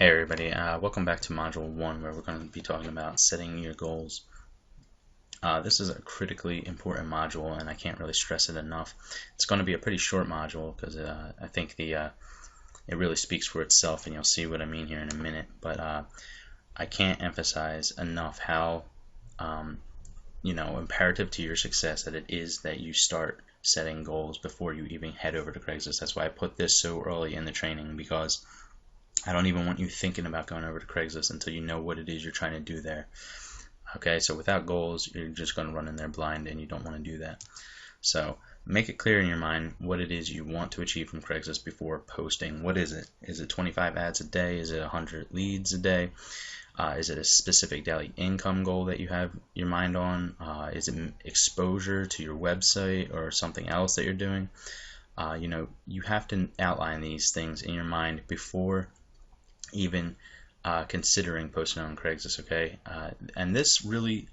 Hey everybody, welcome back to Module 1 where we're going to be talking about setting your goals. This is a critically important module and I can't really stress it enough. It's going to be a pretty short module because I think it really speaks for itself, and you'll see what I mean here in a minute. But I can't emphasize enough how imperative to your success that it is that you start setting goals before you even head over to Craigslist. That's why I put this so early in the training, because I don't even want you thinking about going over to Craigslist until you know what it is you're trying to do there. Okay, so without goals, you're just going to run in there blind, and you don't want to do that. So make it clear in your mind what it is you want to achieve from Craigslist before posting. What is it? Is it 25 ads a day? Is it 100 leads a day? Is it a specific daily income goal that you have your mind on? Is it exposure to your website or something else that you're doing? You have to outline these things in your mind before even considering posting on Craigslist, okay? And this really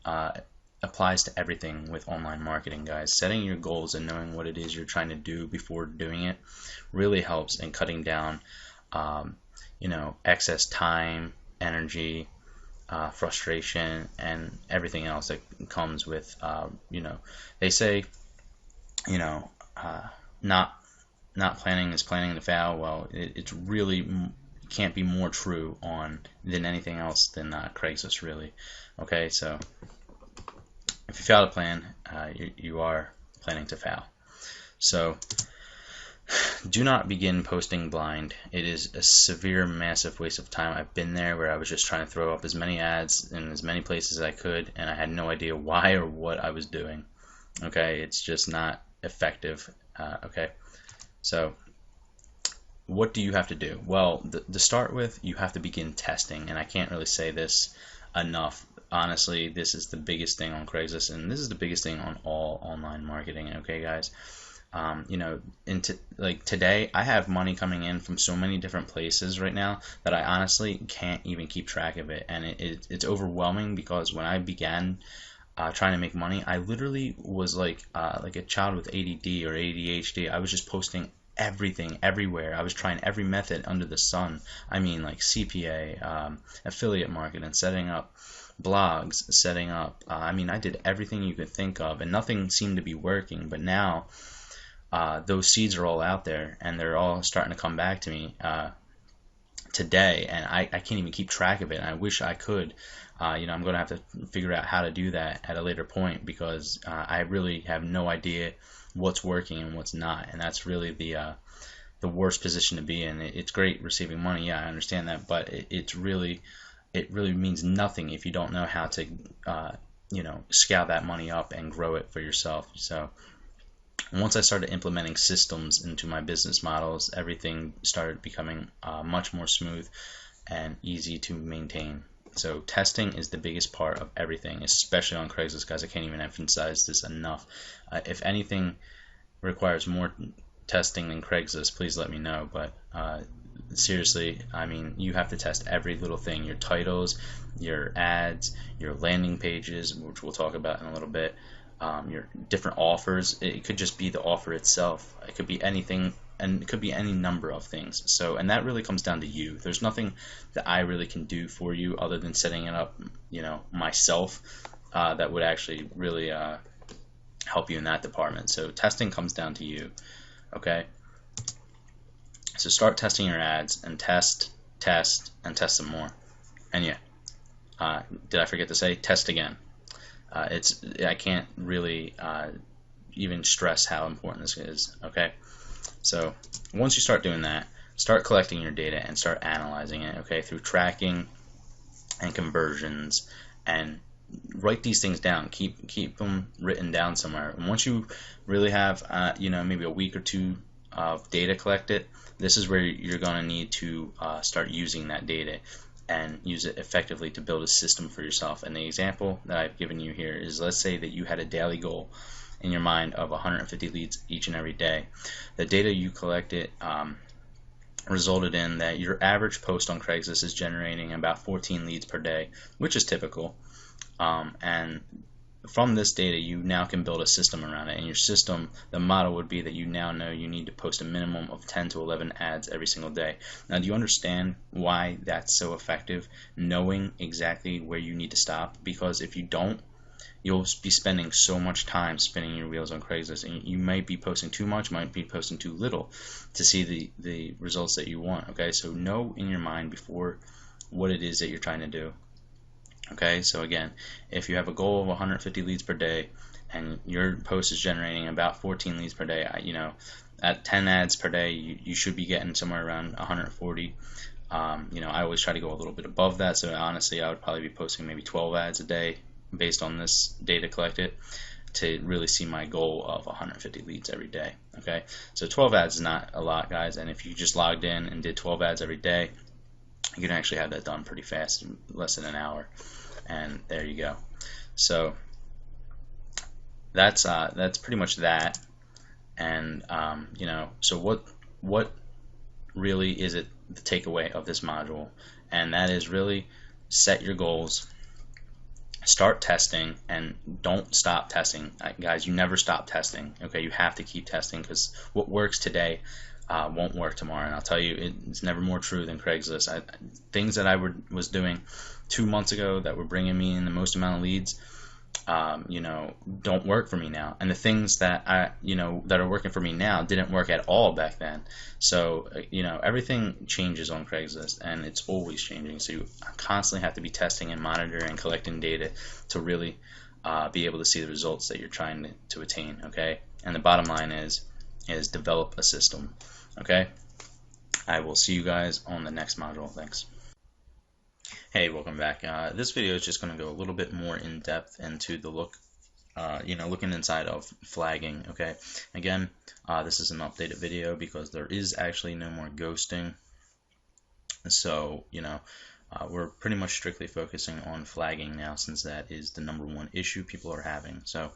applies to everything with online marketing, guys. Setting your goals and knowing what it is you're trying to do before doing it really helps in cutting down, excess time, energy, frustration, and everything else that comes with, they say, not planning is planning to fail. Well, it's really can't be more true than anything else than Craigslist, really. Okay, so if you fail to plan, you are planning to fail. So do not begin posting blind. It is a severe, massive waste of time. I've been there where I was just trying to throw up as many ads in as many places as I could, and I had no idea why or what I was doing. Okay, it's just not effective. Okay, so what do you have to do? Well, to start with, you have to begin testing, and I can't really say this enough. Honestly, this is the biggest thing on Craigslist, and this is the biggest thing on all online marketing. Okay, guys, today I have money coming in from so many different places right now that I honestly can't even keep track of it, and it's overwhelming, because when I began trying to make money, I literally was like a child with ADD or ADHD. I was just posting everything everywhere. I was trying every method under the sun. I mean, like CPA, affiliate marketing, setting up blogs, setting up I did everything you could think of, and nothing seemed to be working. But now those seeds are all out there, and they're all starting to come back to me today, and I can't even keep track of it, and I wish I could. I'm going to have to figure out how to do that at a later point, because I really have no idea what's working and what's not, and that's really the worst position to be in. It's great receiving money, yeah, I understand that, but it really means nothing if you don't know how to scale that money up and grow it for yourself. So once I started implementing systems into my business models, everything started becoming much more smooth and easy to maintain. So testing is the biggest part of everything, especially on Craigslist, guys. I can't even emphasize this enough. If anything requires more testing than Craigslist, please let me know. But seriously, you have to test every little thing: your titles, your ads, your landing pages, which we'll talk about in a little bit, your different offers. It could just be the offer itself. It could be anything, and it could be any number of things. So, and that really comes down to you. There's nothing that I really can do for you other than setting it up, myself, that would actually really help you in that department. So testing comes down to you. Okay, so start testing your ads, and test, and test some more. And yeah, did I forget to say test again? I can't really even stress how important this is. Okay, so once you start doing that, start collecting your data and start analyzing it, okay, through tracking and conversions, and write these things down. Keep them written down somewhere. And once you really have maybe a week or two of data collected, this is where you're going to need to start using that data and use it effectively to build a system for yourself. And the example that I've given you here is, let's say that you had a daily goal in your mind of 150 leads each and every day. The data you collected resulted in that your average post on Craigslist is generating about 14 leads per day, which is typical. And from this data, you now can build a system around it. And your system, the model would be that you now know you need to post a minimum of 10 to 11 ads every single day. Now, do you understand why that's so effective? Knowing exactly where you need to stop, because if you don't, you'll be spending so much time spinning your wheels on Craigslist, and you might be posting too much, might be posting too little to see the results that you want. Okay, so know in your mind before what it is that you're trying to do. Okay, so again, if you have a goal of 150 leads per day and your post is generating about 14 leads per day, at 10 ads per day, you should be getting somewhere around 140. I always try to go a little bit above that, so honestly I would probably be posting maybe 12 ads a day based on this data collected to really see my goal of 150 leads every day. Okay, so 12 ads is not a lot, guys, and if you just logged in and did 12 ads every day, you can actually have that done pretty fast, in less than an hour, and there you go. So that's pretty much that. And so what really is it, the takeaway of this module? And that is really set your goals, start testing, and don't stop testing. Guys, you never stop testing. Okay, you have to keep testing, because what works today won't work tomorrow. And I'll tell you, it's never more true than Craigslist. Things that I was doing 2 months ago that were bringing me in the most amount of leads, don't work for me now. And the things that that are working for me now didn't work at all back then. So everything changes on Craigslist, and it's always changing. So you constantly have to be testing and monitoring and collecting data to really be able to see the results that you're trying to attain. Okay, and the bottom line is develop a system. Okay, I will see you guys on the next module. Thanks. Hey, welcome back. This video is just going to go a little bit more in depth into the looking inside of flagging. Okay, again, this is an updated video because there is actually no more ghosting. So we're pretty much strictly focusing on flagging now, since that is the #1 issue people are having. So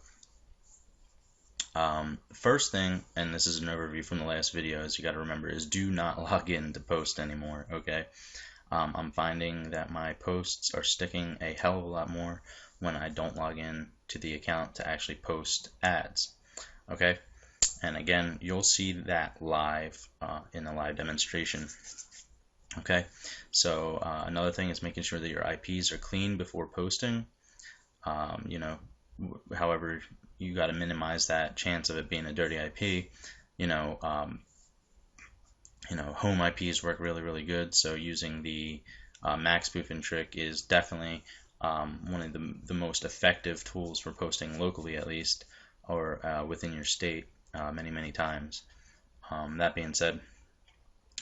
first thing, and this is an overview from the last video, is you got to remember is do not log in to post anymore. Okay. I'm finding that my posts are sticking a hell of a lot more when I don't log in to the account to actually post ads. Okay, and again, you'll see that live in the live demonstration. Okay, so another thing is making sure that your IPs are clean before posting. However, you got to minimize that chance of it being a dirty IP. Home IPs work really, really good. So using the max spoofing trick is definitely one of the most effective tools for posting locally, at least, or within your state many times. That being said,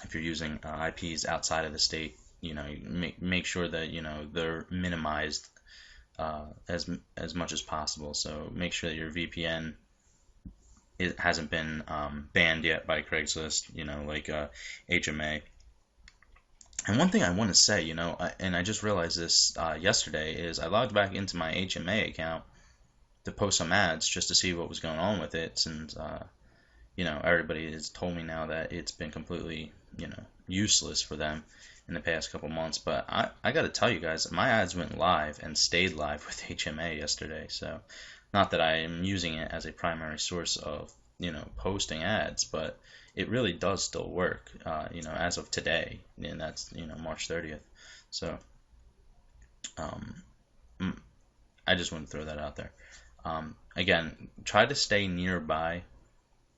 if you're using IPs outside of the state, make sure that they're minimized as much as possible. So make sure that your VPN it hasn't been banned yet by Craigslist, like HMA. And one thing I want to say, and I just realized this yesterday, is I logged back into my HMA account to post some ads just to see what was going on with it, since everybody has told me now that it's been completely useless for them in the past couple months. But I got to tell you guys, my ads went live and stayed live with HMA yesterday. So not that I am using it as a primary source of posting ads, but it really does still work as of today, and that's March 30th. So I just want to throw that out there. Again, try to stay nearby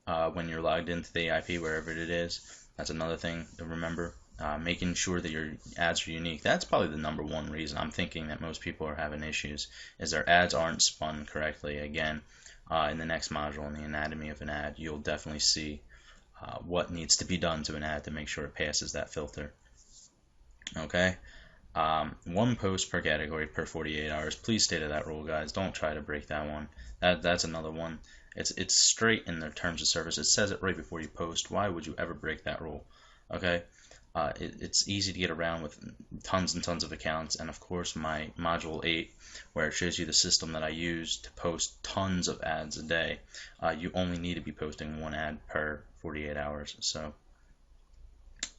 when you're logged into the IP, wherever it is. That's another thing to remember. Making sure that your ads are unique. That's probably the #1 reason I'm thinking that most people are having issues, is their ads aren't spun correctly. Again, in the next module, in the anatomy of an ad, you'll definitely see what needs to be done to an ad to make sure it passes that filter. Okay, 1 post per category per 48 hours. Please stay to that rule, guys. Don't try to break that one. That's another one. It's straight in their terms of service. It says it right before you post. Why would you ever break that rule? Okay. It's easy to get around with tons and tons of accounts, and of course my module 8, where it shows you the system that I use to post tons of ads a day. You only need to be posting 1 ad per 48 hours. So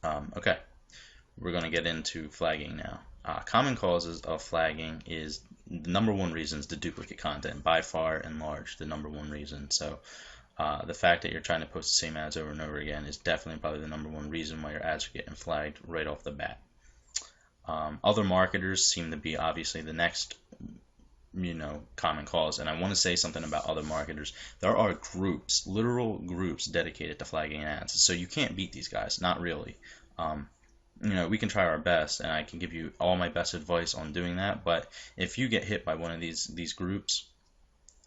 okay, we're going to get into flagging now. Common causes of flagging is the number one reason is the duplicate content, by far and large the number one reason. So the fact that you're trying to post the same ads over and over again is definitely probably the number one reason why your ads are getting flagged right off the bat. Other marketers seem to be obviously the next common cause. And I want to say something about other marketers. There are groups, literal groups dedicated to flagging ads. So you can't beat these guys, not really. We can try our best, and I can give you all my best advice on doing that. But if you get hit by one of these groups,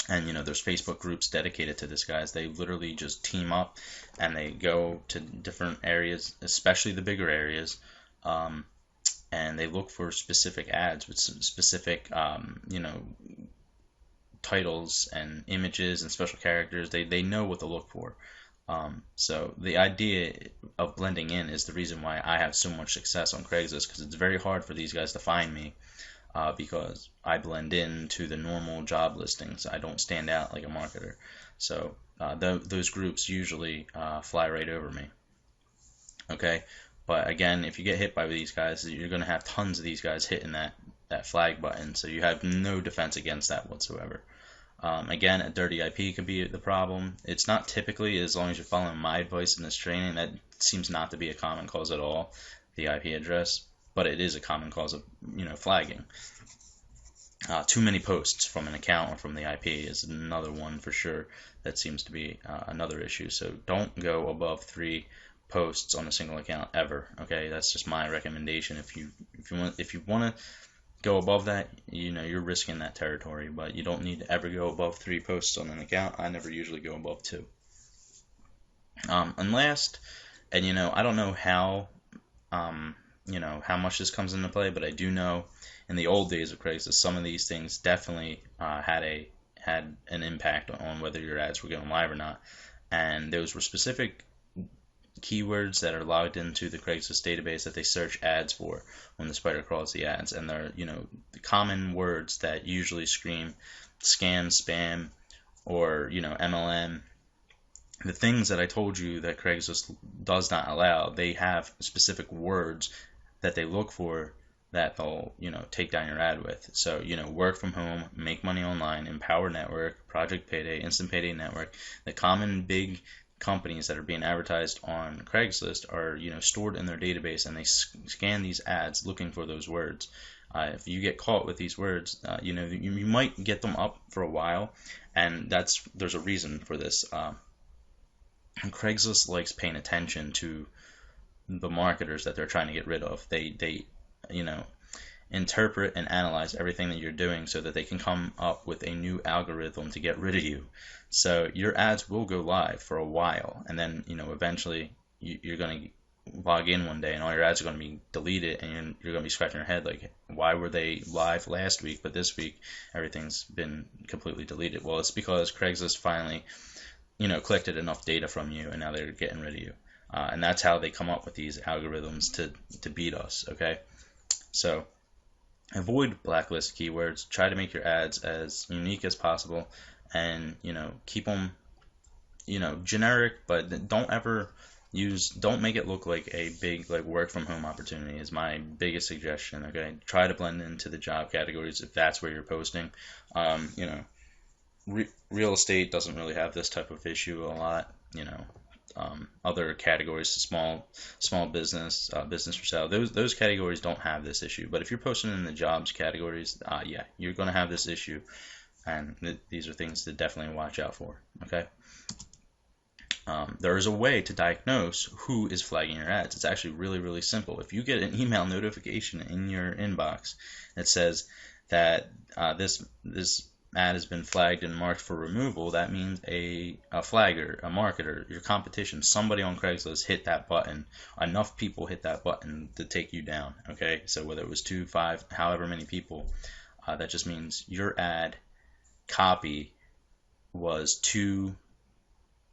and there's Facebook groups dedicated to this, guys, they literally just team up and they go to different areas, especially the bigger areas, and they look for specific ads with some specific titles and images and special characters. They know what to look for. So the idea of blending in is the reason why I have so much success on Craigslist, because it's very hard for these guys to find me, because I blend in to the normal job listings. I don't stand out like a marketer. So those groups usually fly right over me. Okay, but again, if you get hit by these guys, you're going to have tons of these guys hitting that flag button, so you have no defense against that whatsoever. Again, a dirty IP could be the problem. It's not typically, as long as you're following my advice in this training, that seems not to be a common cause at all, the IP address, but it is a common cause of flagging. Too many posts from an account or from the IP is another one for sure that seems to be another issue. So don't go above 3 posts on a single account ever. Okay, that's just my recommendation. If you want to go above that, you're risking that territory, but you don't need to ever go above 3 posts on an account. I never usually go above 2. And last, and I don't know how how much this comes into play, but I do know in the old days of Craigslist, some of these things definitely had an impact on whether your ads were going live or not. And those were specific keywords that are logged into the Craigslist database that they search ads for when the spider crawls the ads, and they're the common words that usually scream scam, spam, or MLM. The things that I told you that Craigslist does not allow, they have specific words that they look for that they'll take down your ad with. So work from home, make money online, empower network, project payday, instant payday network. The common big companies that are being advertised on Craigslist are stored in their database, and they scan these ads looking for those words. If you get caught with these words, you might get them up for a while, and there's a reason for this. Craigslist likes paying attention to the marketers that they're trying to get rid of. They interpret and analyze everything that you're doing so that they can come up with a new algorithm to get rid of you. So your ads will go live for a while, and then eventually you're going to log in one day and all your ads are going to be deleted, and you're going to be scratching your head like, why were they live last week but this week everything's been completely deleted? Well, it's because Craigslist finally collected enough data from you, and now they're getting rid of you. And that's how they come up with these algorithms to beat us. Okay, so avoid blacklist keywords. Try to make your ads as unique as possible, and keep them generic, but don't make it look like a big work from home opportunity is my biggest suggestion. Okay, try to blend into the job categories if that's where you're posting. Real estate doesn't really have this type of issue a lot. Other categories, small business, business for sale, those categories don't have this issue. But if you're posting in the jobs categories, yeah, you're going to have this issue, and these are things to definitely watch out for. Okay. There is a way to diagnose who is flagging your ads. It's actually really, really simple. If you get an email notification in your inbox that says that this ad has been flagged and marked for removal, that means a flagger, a marketer, your competition, somebody on Craigslist hit that button. Enough people hit that button to take you down. Okay, so whether it was 2, 5, however many people, that just means your ad copy was too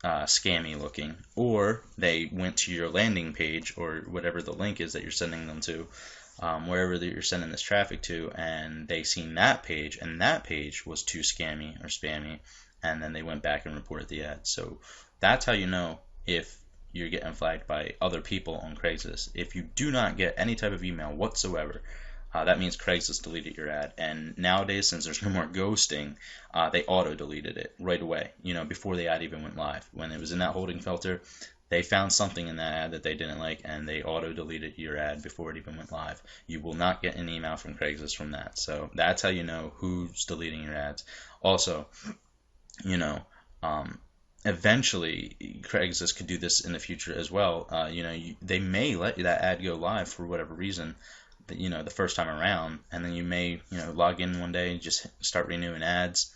scammy looking, or they went to your landing page or whatever the link is that you're sending them to, wherever that you're sending this traffic to, and they seen that page, and that page was too scammy or spammy, and then they went back and reported the ad. So that's how you know if you're getting flagged by other people on Craigslist. If you do not get any type of email whatsoever, that means Craigslist deleted your ad. And nowadays, since there's no more ghosting, they auto deleted it right away, before the ad even went live. When it was in that holding filter, they found something in that ad that they didn't like, and they auto deleted your ad before it even went live. You will not get an email from Craigslist from that. So that's how you know who's deleting your ads. Also, eventually Craigslist could do this in the future as well. They may let that ad go live for whatever reason, the first time around, and then you may, log in one day and just start renewing ads.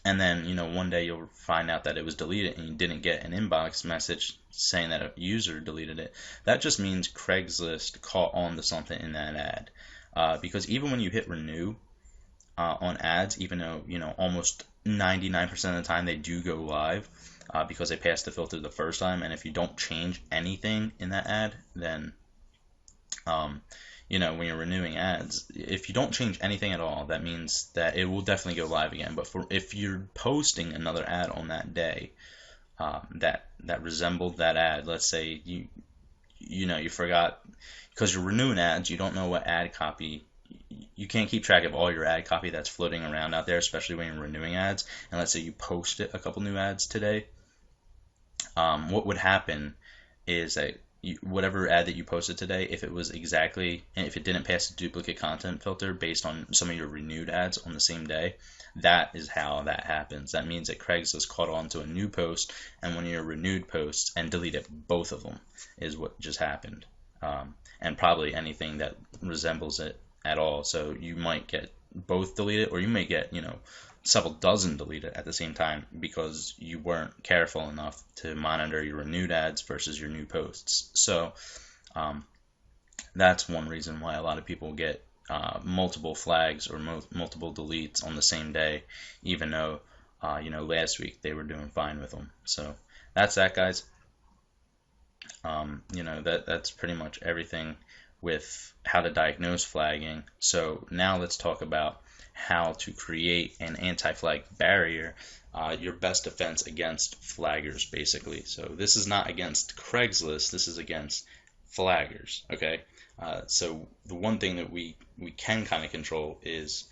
And then, one day you'll find out that it was deleted and you didn't get an inbox message saying that a user deleted it. That just means Craigslist caught on to something in that ad. Because even when you hit renew on ads, even though, almost 99% of the time they do go live because they passed the filter the first time, and if you don't change anything in that ad, then when you're renewing ads, if you don't change anything at all, that means that it will definitely go live again. But if you're posting another ad on that day that resembled that ad, let's say you forgot, because you're renewing ads, you don't know what ad copy. You can't keep track of all your ad copy that's floating around out there, especially when you're renewing ads. And let's say you posted a couple new ads today. What would happen is that whatever ad that you posted today, if it didn't pass the duplicate content filter based on some of your renewed ads on the same day, that is how that happens. That means that Craigslist caught on to a new post and one of your renewed posts and deleted both of them, is what just happened. And probably anything that resembles it at all. So you might get both deleted, or you may get, several dozen deleted at the same time because you weren't careful enough to monitor your renewed ads versus your new posts. So that's one reason why a lot of people get multiple flags or multiple deletes on the same day, even though last week they were doing fine with them. So that's that, guys. That's pretty much everything with how to diagnose flagging. So now let's talk about how to create an anti-flag barrier, your best defense against flaggers, basically. So this is not against Craigslist, this is against flaggers, okay? So the one thing that we can kind of control is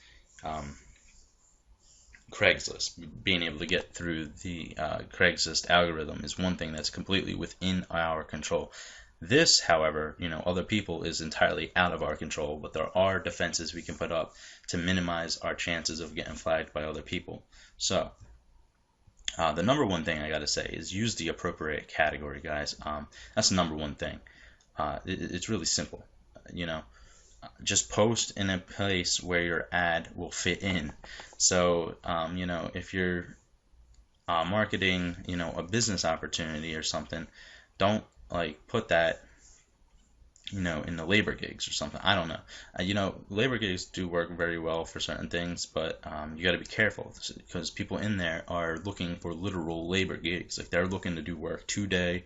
Craigslist. Being able to get through the Craigslist algorithm is one thing that's completely within our control. This, however, other people is entirely out of our control, but there are defenses we can put up to minimize our chances of getting flagged by other people. So, the number one thing I gotta say is use the appropriate category, guys. That's the number one thing. It's really simple. Just post in a place where your ad will fit in. So, if you're marketing, a business opportunity or something, don't put that in the labor gigs or something. I don't know. Labor gigs do work very well for certain things, but you got to be careful because people in there are looking for literal labor gigs. They're looking to do work today.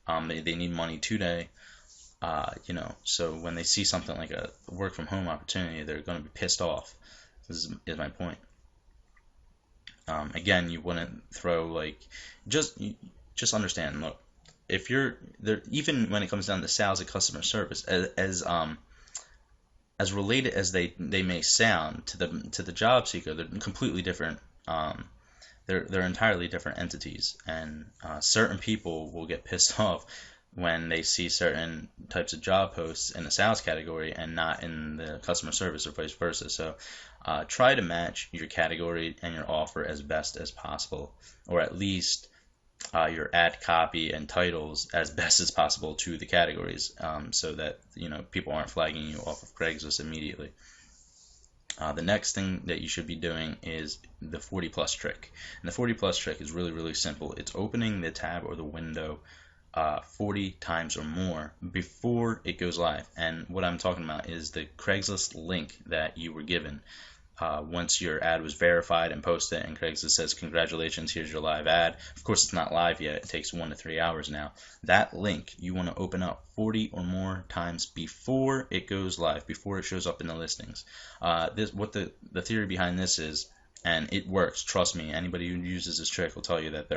They need money today. So when they see something like a work from home opportunity, they're going to be pissed off. This is my point. Again, you wouldn't throw just understand. Look, if you're there, even when it comes down to sales and customer service, as related as they may sound to the job seeker, they're completely different. They're entirely different entities, and certain people will get pissed off when they see certain types of job posts in the sales category and not in the customer service, or vice versa. So try to match your category and your offer as best as possible, or at least your ad copy and titles as best as possible to the categories, so that people aren't flagging you off of Craigslist immediately. The next thing that you should be doing is the 40 plus trick. And the 40 plus trick is really, really simple. It's opening the tab or the window 40 times or more before it goes live. And what I'm talking about is the Craigslist link that you were given once your ad was verified and posted, and Craigslist says, congratulations, here's your live ad. Of course, it's not live yet. It takes 1 to 3 hours now. That link you want to open up 40 or more times before it goes live, before it shows up in the listings. What the theory behind this is, and it works, trust me, anybody who uses this trick will tell you that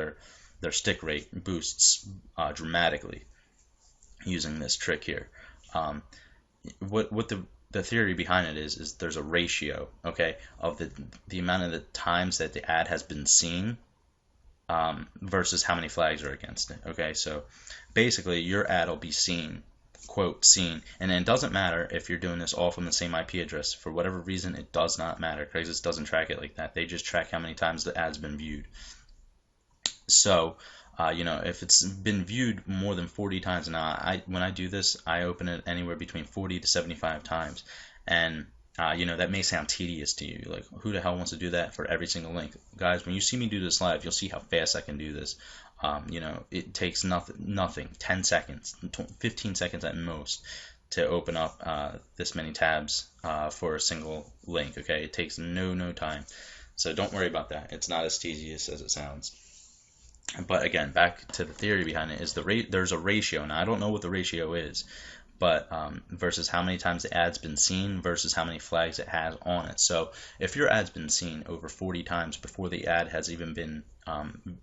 their stick rate boosts dramatically using this trick here. What the theory behind it is there's a ratio, okay, of the amount of the times that the ad has been seen versus how many flags are against it. Okay, so basically your ad will be seen, quote, seen, and it doesn't matter if you're doing this all from the same IP address. For whatever reason, it does not matter. Craigslist doesn't track it like that. They just track how many times the ad's been viewed. So, if it's been viewed more than 40 times, now when I do this, I open it anywhere between 40 to 75 times, and that may sound tedious to you. Like, who the hell wants to do that for every single link? Guys, when you see me do this live, you'll see how fast I can do this. It takes nothing, 10 seconds, 15 seconds at most to open up this many tabs for a single link. Okay, it takes no time. So don't worry about that. It's not as tedious as it sounds. But again, back to the theory behind it is there's a ratio. Now I don't know what the ratio is, but versus how many times the ad's been seen versus how many flags it has on it. So if your ad's been seen over 40 times before the ad has even been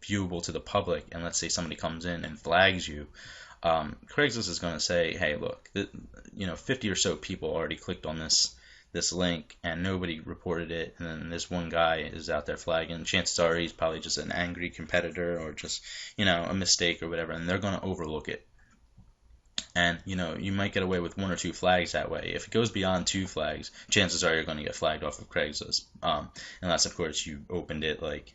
viewable to the public, and let's say somebody comes in and flags you, Craigslist is going to say, hey, look, 50 or so people already clicked on this link and nobody reported it, and then this one guy is out there flagging. Chances are he's probably just an angry competitor or just a mistake or whatever, and they're going to overlook it. And you might get away with 1 or 2 flags that way. If it goes beyond 2 flags, chances are you're going to get flagged off of Craigslist, unless of course you opened it like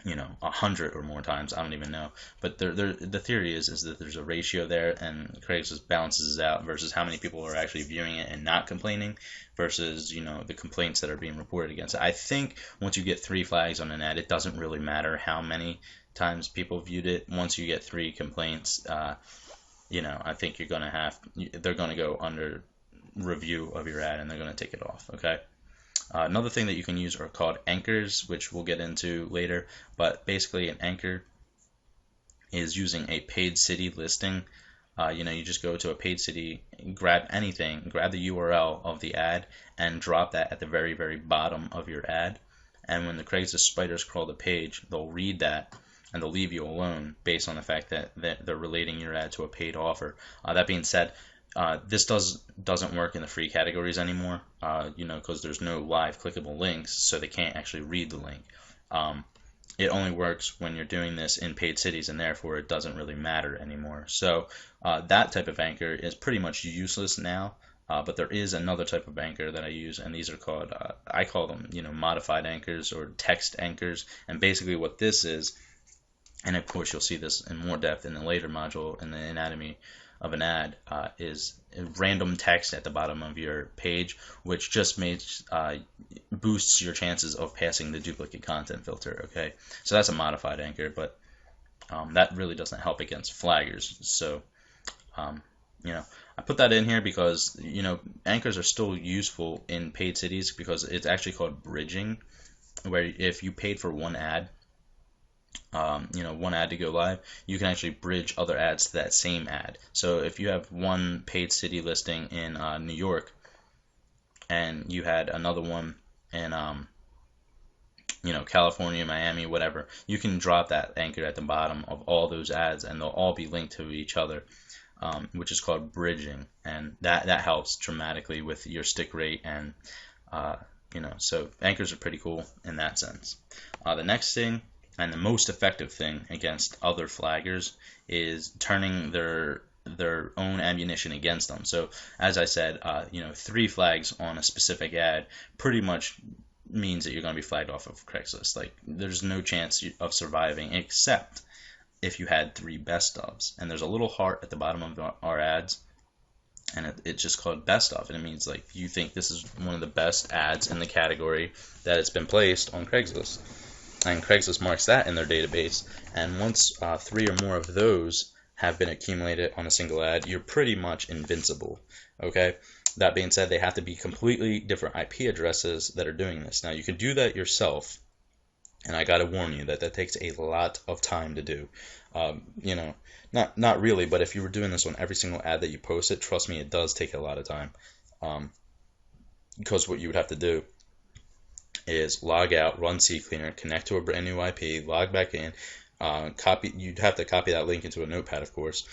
100 or more times. I don't even know, but the theory is that there's a ratio there, and Craigslist balances it out versus how many people are actually viewing it and not complaining versus the complaints that are being reported against it. I think once you get 3 flags on an ad, it doesn't really matter how many times people viewed it. Once you get 3 complaints, I think they're gonna go under review of your ad and they're gonna take it off. Okay. Another thing that you can use are called anchors, which we'll get into later. But basically, an anchor is using a paid city listing. You just go to a paid city, grab the URL of the ad, and drop that at the very, very bottom of your ad. And when the Craigslist spiders crawl the page, they'll read that and they'll leave you alone based on the fact that they're relating your ad to a paid offer. That being said, this doesn't work in the free categories anymore, because there's no live clickable links, so they can't actually read the link. It only works when you're doing this in paid cities, and therefore it doesn't really matter anymore. So that type of anchor is pretty much useless now, but there is another type of anchor that I use, and these are called, I call them, modified anchors or text anchors. And basically what this is, and of course you'll see this in more depth in the later module in the anatomy of an ad, is random text at the bottom of your page, which just boosts your chances of passing the duplicate content filter. Okay, so that's a modified anchor, but that really doesn't help against flaggers. So I put that in here because anchors are still useful in paid cities because it's actually called bridging, where if you paid for one ad, one ad to go live, you can actually bridge other ads to that same ad. So if you have one paid city listing in New York, and you had another one in California, Miami, whatever, you can drop that anchor at the bottom of all those ads, and they'll all be linked to each other, which is called bridging, and that helps dramatically with your stick rate, and so anchors are pretty cool in that sense. The next thing, and the most effective thing against other flaggers, is turning their own ammunition against them. So as I said, 3 flags on a specific ad pretty much means that you're going to be flagged off of Craigslist. Like, there's no chance of surviving except if you had 3 best ofs. And there's a little heart at the bottom of our ads, and it's just called best of, and it means like you think this is one of the best ads in the category that it's been placed on Craigslist. And Craigslist marks that in their database, and once 3 or more of those have been accumulated on a single ad, you're pretty much invincible. Okay. That being said, they have to be completely different IP addresses that are doing this. Now you can do that yourself, and I gotta warn you that takes a lot of time to do. Not really, but if you were doing this on every single ad that you posted, trust me, it does take a lot of time. Because what you would have to do is log out, run CCleaner, connect to a brand new IP, log back in, you'd have to copy that link into a notepad, of course.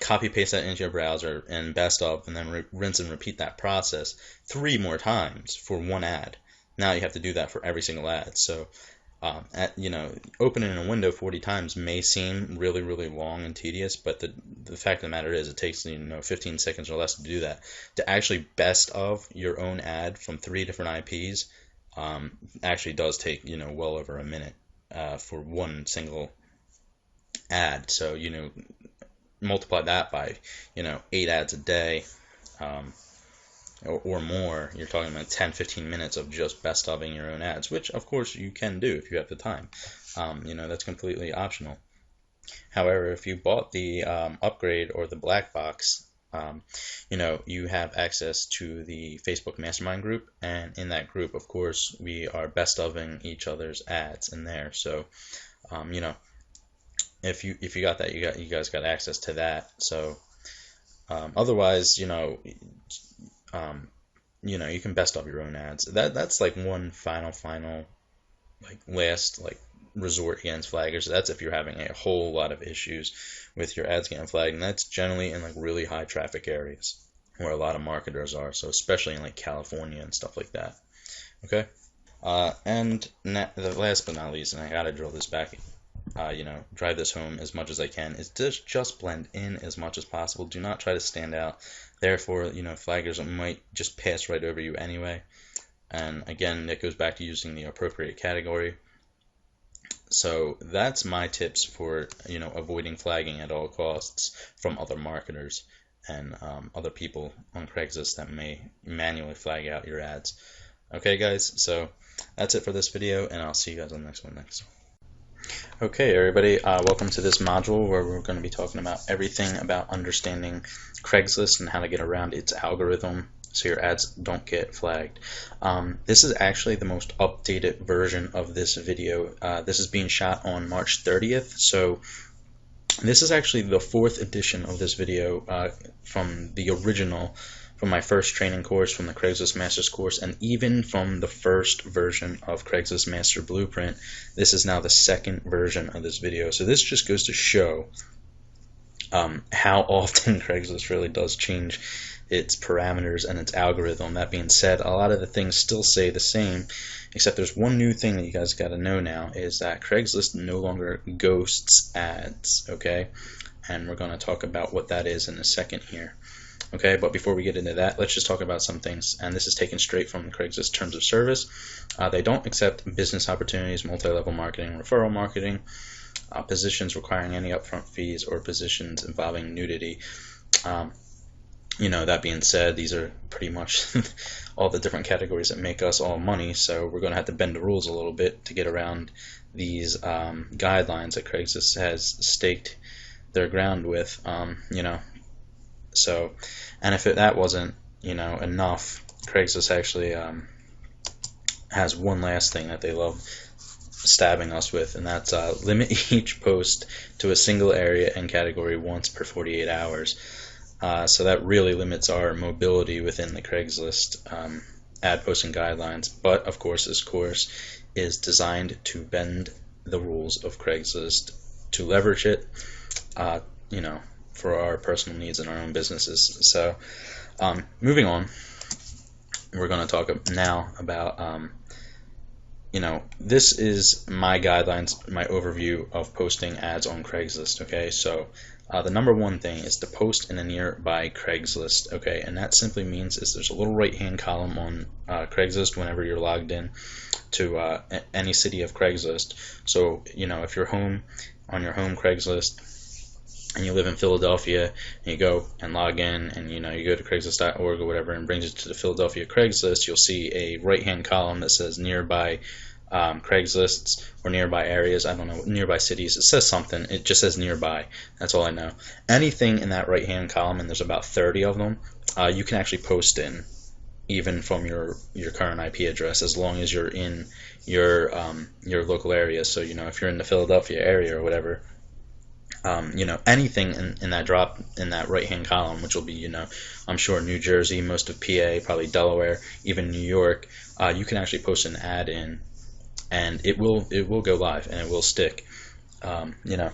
Copy paste that into your browser and best of, and then rinse and repeat that process 3 more times for one ad. Now you have to do that for every single ad. So, opening a window 40 times may seem really, really long and tedious, but the fact of the matter is, it takes 15 seconds or less to do that. To actually best of your own ad from 3 different IPs actually does take well over a minute for one single ad. So multiply that by 8 ads a day or more. You're talking about 10-15 minutes of just best ofing your own ads, which of course you can do if you have the time. That's completely optional. However, if you bought the upgrade or the black box, you have access to the Facebook mastermind group, and in that group, of course, we are best ofing each other's ads in there. So if you got that, you guys got access to that. So otherwise, you can best of your own ads. That's like one final last resort against flaggers. That's if you're having a whole lot of issues with your ads getting flagged, and that's generally in really high traffic areas where a lot of marketers are. So especially in California and stuff like that. Okay. And the last but not least, and I gotta drill this back, drive this home as much as I can, is just blend in as much as possible. Do not try to stand out. Therefore, flaggers might just pass right over you anyway. And again, that goes back to using the appropriate category. So that's my tips for avoiding flagging at all costs from other marketers and other people on Craigslist that may manually flag out your ads. Okay, guys, so that's it for this video, and I'll see you guys on the next one next. Okay, everybody, welcome to this module where we're going to be talking about everything about understanding Craigslist and how to get around its algorithm so your ads don't get flagged. This is actually the most updated version of this video. This is being shot on March 30th, so this is actually the 4th edition of this video from the original, from my first training course, from the Craigslist Masters course, and even from the first version of Craigslist Master Blueprint. This is now the 2nd version of this video. So this just goes to show how often Craigslist really does change its parameters and its algorithm. That being said, a lot of the things still stay the same, except there's one new thing that you guys got to know now, is that Craigslist no longer ghosts ads, okay? And we're going to talk about what that is in a second here. Okay, but before we get into that, let's just talk about some things, and this is taken straight from Craigslist Terms of Service. They don't accept business opportunities, multi-level marketing, referral marketing, positions requiring any upfront fees, or positions involving nudity. That being said, these are pretty much all the different categories that make us all money, so we're going to have to bend the rules a little bit to get around these guidelines that Craigslist has staked their ground with, So, and if that wasn't, enough, Craigslist actually has one last thing that they love stabbing us with, and that's limit each post to a single area and category once per 48 hours. So that really limits our mobility within the Craigslist ad posting guidelines. But of course, this course is designed to bend the rules of Craigslist to leverage it, for our personal needs and our own businesses. So, moving on, we're going to talk now about, this is my guidelines, my overview of posting ads on Craigslist. Okay, so the number one thing is to post in a nearby Craigslist. Okay, and that simply means is there's a little right-hand column on Craigslist whenever you're logged in to any city of Craigslist. So, if you're home on your home Craigslist, and you live in Philadelphia, and you go and log in, and you go to Craigslist.org or whatever, and brings you to the Philadelphia Craigslist, you'll see a right-hand column that says nearby Craigslists or nearby areas. I don't know, nearby cities. It says something. It just says nearby. That's all I know. Anything in that right-hand column, and there's about 30 of them, you can actually post in, even from your current IP address, as long as you're in your local area. So if you're in the Philadelphia area or whatever. Anything in that right-hand column, which will be, I'm sure New Jersey, most of PA, probably Delaware, even New York, you can actually post an ad in and it will go live and it will stick. You know,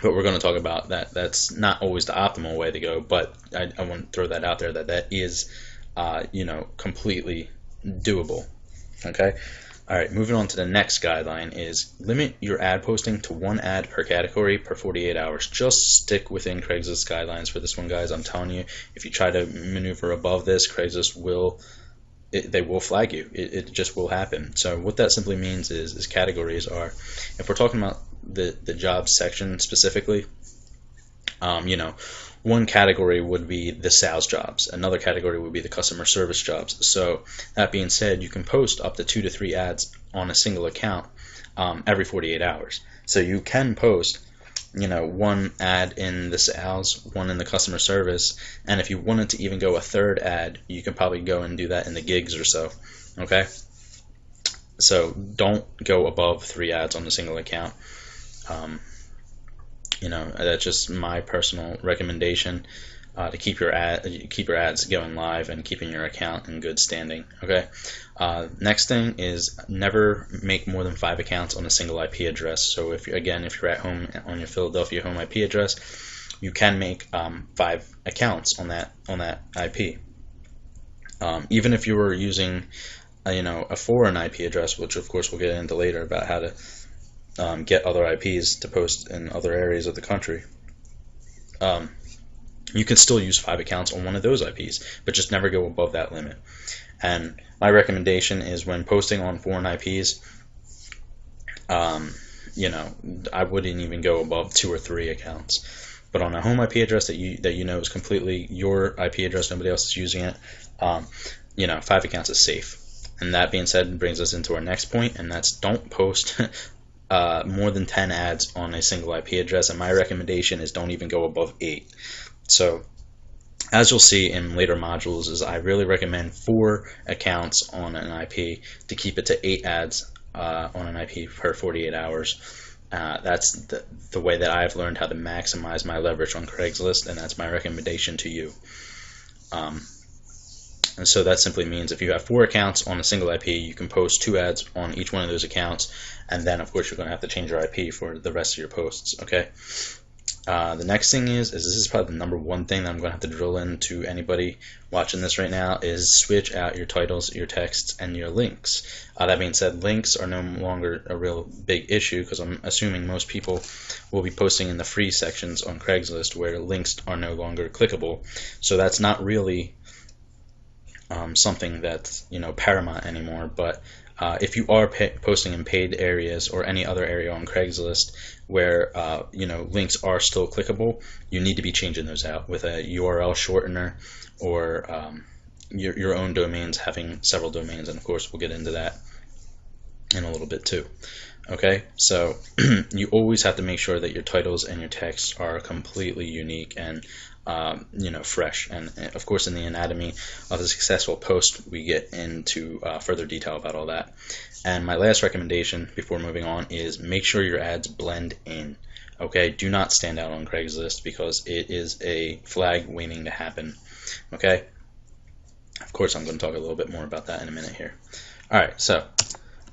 but we're going to talk about that. That's not always the optimal way to go, but I want to throw that out there, that is, you know, completely doable. Okay. All right, moving on to the next guideline is limit your ad posting to 1 ad per category per 48 hours. Just stick within Craigslist guidelines for this one, guys. I'm telling you, if you try to maneuver above this, Craigslist will, they will flag you. It just will happen. So what that simply means is categories are, if we're talking about the jobs section specifically, you know, one category would be the sales jobs, another category would be the customer service jobs. So that being said, you can post up to 2 to 3 ads on a single account every 48 hours. So you can post, you know, 1 ad in the sales, 1 in the customer service, and if you wanted to even go a 3rd ad, you can probably go and do that in the gigs or so. Okay, so don't go above 3 ads on a single account. You know, that's just my personal recommendation, to keep your ads going live and keeping your account in good standing. Okay. Next thing is never make more than 5 accounts on a single IP address. So if you're at home on your Philadelphia home IP address, you can make 5 accounts on that IP. Even if you were using you know, a foreign IP address, which of course we'll get into later about how to get other IPs to post in other areas of the country. You can still use 5 accounts on one of those IPs, but just never go above that limit. And my recommendation is when posting on foreign IPs, you know, I wouldn't even go above 2 or 3 accounts. But on a home IP address that you know is completely your IP address, nobody else is using it, you know, 5 accounts is safe. And that being said, brings us into our next point, and that's don't post more than 10 ads on a single IP address, and my recommendation is don't even go above 8. So as you'll see in later modules, is I really recommend 4 accounts on an IP to keep it to 8 ads on an IP per 48 hours. That's the way that I've learned how to maximize my leverage on Craigslist, and that's my recommendation to you. And so that simply means if you have 4 accounts on a single IP, you can post 2 ads on each one of those accounts, and then of course you're going to have to change your IP for the rest of your posts. Okay. The next thing is this is probably the number 1 thing that I'm going to have to drill into anybody watching this right now, is switch out your titles, your texts, and your links. That being said, links are no longer a real big issue, because I'm assuming most people will be posting in the free sections on Craigslist where links are no longer clickable. So that's not really something that's, you know, paramount anymore. But if you are posting in paid areas or any other area on Craigslist where you know, links are still clickable, you need to be changing those out with a URL shortener, or your own domains, having several domains, and of course we'll get into that in a little bit too. Okay, so you always have to make sure that your titles and your texts are completely unique and you know, fresh. And of course, in the anatomy of a successful post, we get into further detail about all that. And my last recommendation before moving on is make sure your ads blend in. Okay, do not stand out on Craigslist, because it is a flag waiting to happen. Okay, of course I'm going to talk a little bit more about that in a minute here. Alright, so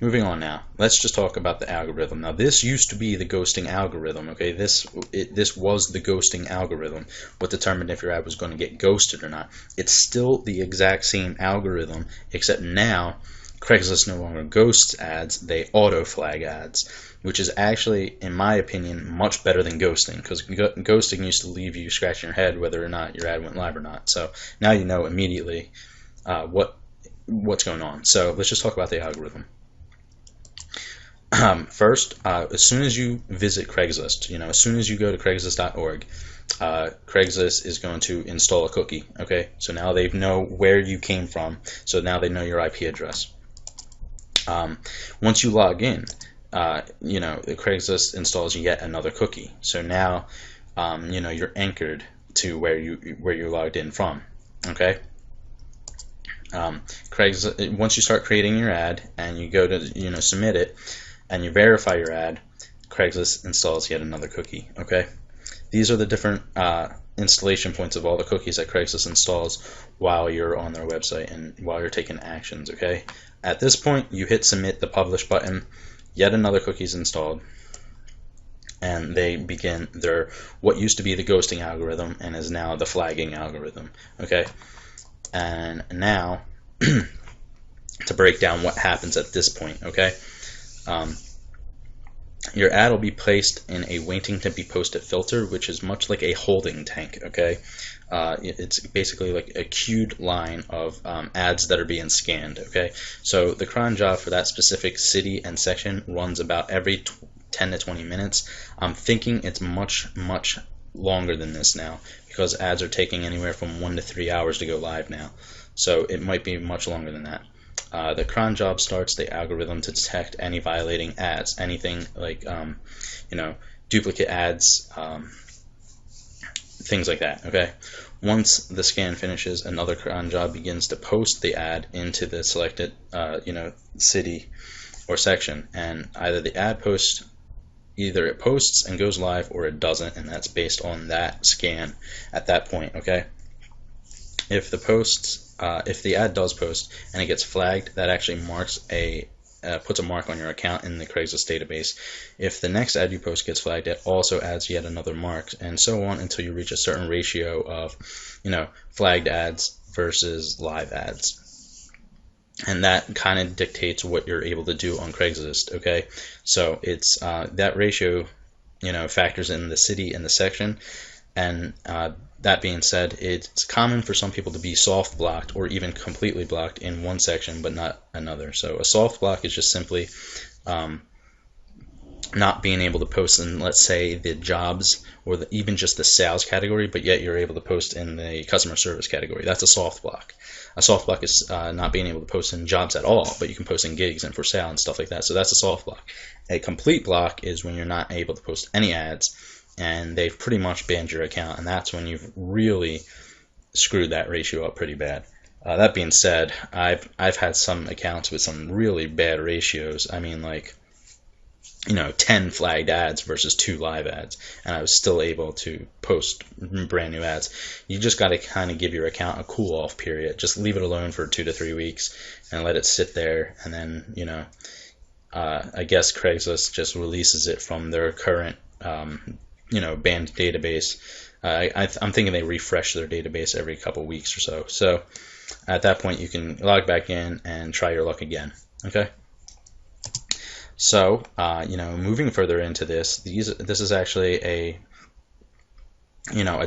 moving on now, let's just talk about the algorithm. Now, this used to be the ghosting algorithm. Okay, this was the ghosting algorithm, what determined if your ad was going to get ghosted or not. It's still the exact same algorithm, except now Craigslist no longer ghosts ads, they auto flag ads, which is actually, in my opinion, much better than ghosting, because ghosting used to leave you scratching your head whether or not your ad went live or not. So now you know immediately what's going on. So let's just talk about the algorithm. First, as soon as you visit Craigslist, you know, as soon as you go to Craigslist.org, Craigslist is going to install a cookie. Okay, so now they know where you came from, so now they know your IP address. Once you log in, you know, the Craigslist installs yet another cookie. So now, you know, you're anchored to where you logged in from. Okay. Craigslist, once you start creating your ad and you go to, you know, submit it, and you verify your ad, Craigslist installs yet another cookie. Okay, these are the different installation points of all the cookies that Craigslist installs while you're on their website and while you're taking actions. Okay, at this point, you hit submit the publish button, yet another cookie is installed, and they begin their what used to be the ghosting algorithm and is now the flagging algorithm. Okay, and now to break down what happens at this point. Okay, your ad will be placed in a waiting to be posted filter, which is much like a holding tank. Okay, it's basically like a queued line of ads that are being scanned. Okay, so the cron job for that specific city and section runs about every 10 to 20 minutes. I'm thinking it's much longer than this now, because ads are taking anywhere from 1 to 3 hours to go live now, so it might be much longer than that. The cron job starts the algorithm to detect any violating ads, anything like duplicate ads, things like that. Okay, once the scan finishes, another cron job begins to post the ad into the selected city or section, and either the ad posts, either it posts and goes live, or it doesn't, and that's based on that scan at that point. Okay, if the ad does post and it gets flagged, that actually marks puts a mark on your account in the Craigslist database. If the next ad you post gets flagged, it also adds yet another mark, and so on until you reach a certain ratio of flagged ads versus live ads. And that kind of dictates what you're able to do on Craigslist. Okay, so it's that ratio factors in the city and the section. And that being said, it's common for some people to be soft blocked or even completely blocked in one section but not another. So a soft block is just simply not being able to post in, let's say, the jobs or even just the sales category, but yet you're able to post in the customer service category. That's a soft block. A soft block is not being able to post in jobs at all, but you can post in gigs and for sale and stuff like that. So that's a soft block. A complete block is when you're not able to post any ads and they've pretty much banned your account, and that's when you've really screwed that ratio up pretty bad. That being said, I've had some accounts with some really bad ratios. I mean, like 10 flagged ads versus 2 live ads, and I was still able to post brand new ads. You just got to kind of give your account a cool off period. Just leave it alone for 2 to 3 weeks and let it sit there, and then I guess Craigslist just releases it from their current banned database. I'm thinking they refresh their database every couple weeks or so. So at that point, you can log back in and try your luck again. Okay. So moving further into this, this is actually a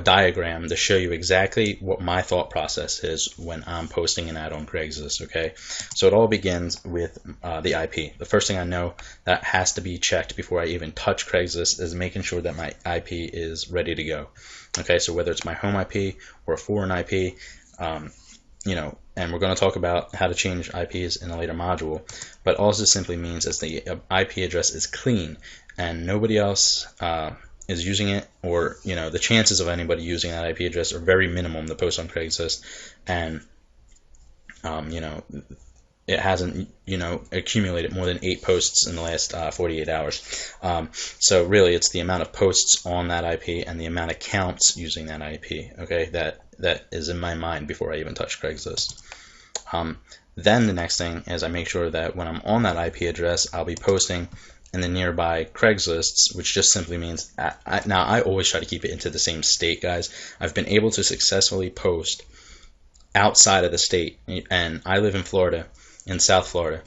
diagram to show you exactly what my thought process is when I'm posting an ad on Craigslist. Okay, so it all begins with the IP. The first thing I know that has to be checked before I even touch Craigslist is making sure that my IP is ready to go. Okay, so whether it's my home IP or a foreign IP, and we're going to talk about how to change IPs in a later module, but all this simply means is the IP address is clean and nobody else is using it, or the chances of anybody using that IP address are very minimum to post on Craigslist, and it hasn't accumulated more than 8 posts in the last 48 hours. So really it's the amount of posts on that IP and the amount of accounts using that IP, okay, that is in my mind before I even touch Craigslist. Then the next thing is I make sure that when I'm on that IP address, I'll be posting in the nearby Craigslists, which just simply means now I always try to keep it into the same state, guys. I've been able to successfully post outside of the state, and I live in Florida, in South Florida,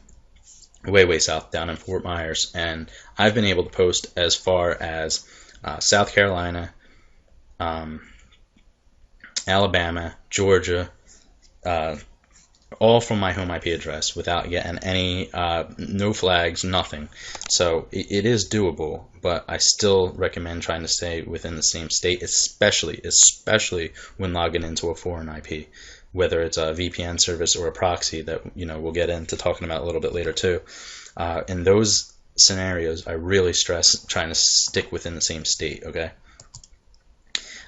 way south, down in Fort Myers, and I've been able to post as far as South Carolina, Alabama, Georgia, all from my home IP address without getting any no flags, nothing. So it is doable, but I still recommend trying to stay within the same state, especially when logging into a foreign IP, whether it's a VPN service or a proxy that we'll get into talking about a little bit later too. In those scenarios, I really stress trying to stick within the same state. Okay.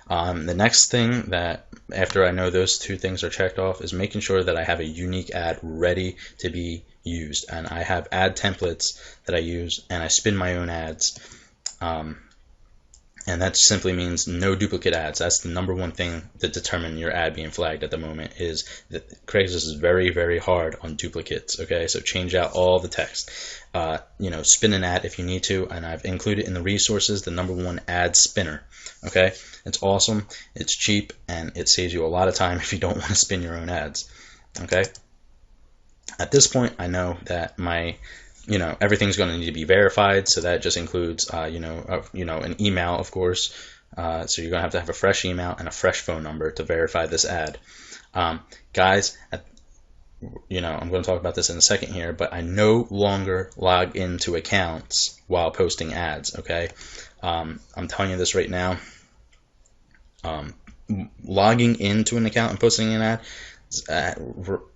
The next thing that, after I know those 2 things are checked off, is making sure that I have a unique ad ready to be used. And I have ad templates that I use, and I spin my own ads. And that simply means no duplicate ads. That's the number one thing that determine your ad being flagged at the moment, is that Craigslist is very, very hard on duplicates. Okay, so change out all the text. Spin an ad if you need to, and I've included in the resources the #1 ad spinner. Okay, it's awesome, it's cheap, and it saves you a lot of time if you don't want to spin your own ads. Okay, at this point, I know that everything's going to need to be verified, so that just includes, an email, of course. So you're going to have a fresh email and a fresh phone number to verify this ad. Guys, I'm going to talk about this in a second here, but I no longer log into accounts while posting ads, okay? I'm telling you this right now. Logging into an account and posting an ad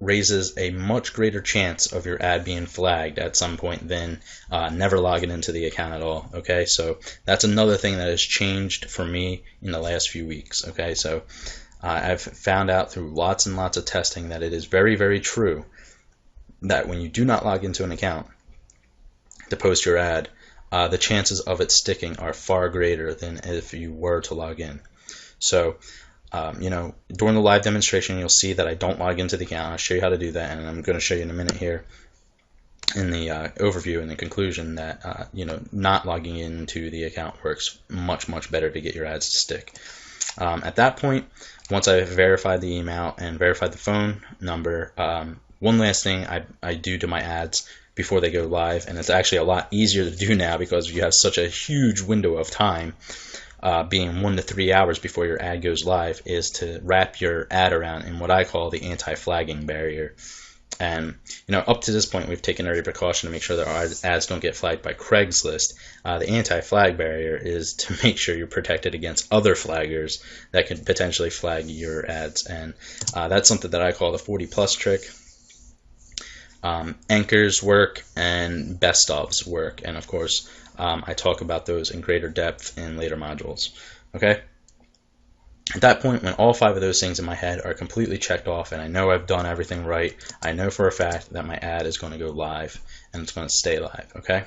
raises a much greater chance of your ad being flagged at some point than never logging into the account at all. Okay, so that's another thing that has changed for me in the last few weeks. Okay, so I've found out through lots and lots of testing that it is very, very true that when you do not log into an account to post your ad, the chances of it sticking are far greater than if you were to log in. So during the live demonstration, you'll see that I don't log into the account. I'll show you how to do that, and I'm going to show you in a minute here in the overview and the conclusion that not logging into the account works much, much better to get your ads to stick. At that point, once I've verified the email and verified the phone number, one last thing I do to my ads before they go live, and it's actually a lot easier to do now because you have such a huge window of time, being 1 to 3 hours before your ad goes live, is to wrap your ad around in what I call the anti-flagging barrier. And up to this point, we've taken every precaution to make sure that our ads don't get flagged by Craigslist. The anti-flag barrier is to make sure you're protected against other flaggers that could potentially flag your ads, and that's something that I call the 40+ trick. Anchors work and best ofs work, and of course I talk about those in greater depth in later modules. Okay, at that point, when all 5 of those things in my head are completely checked off and I know I've done everything right, I know for a fact that my ad is going to go live and it's going to stay live. Okay,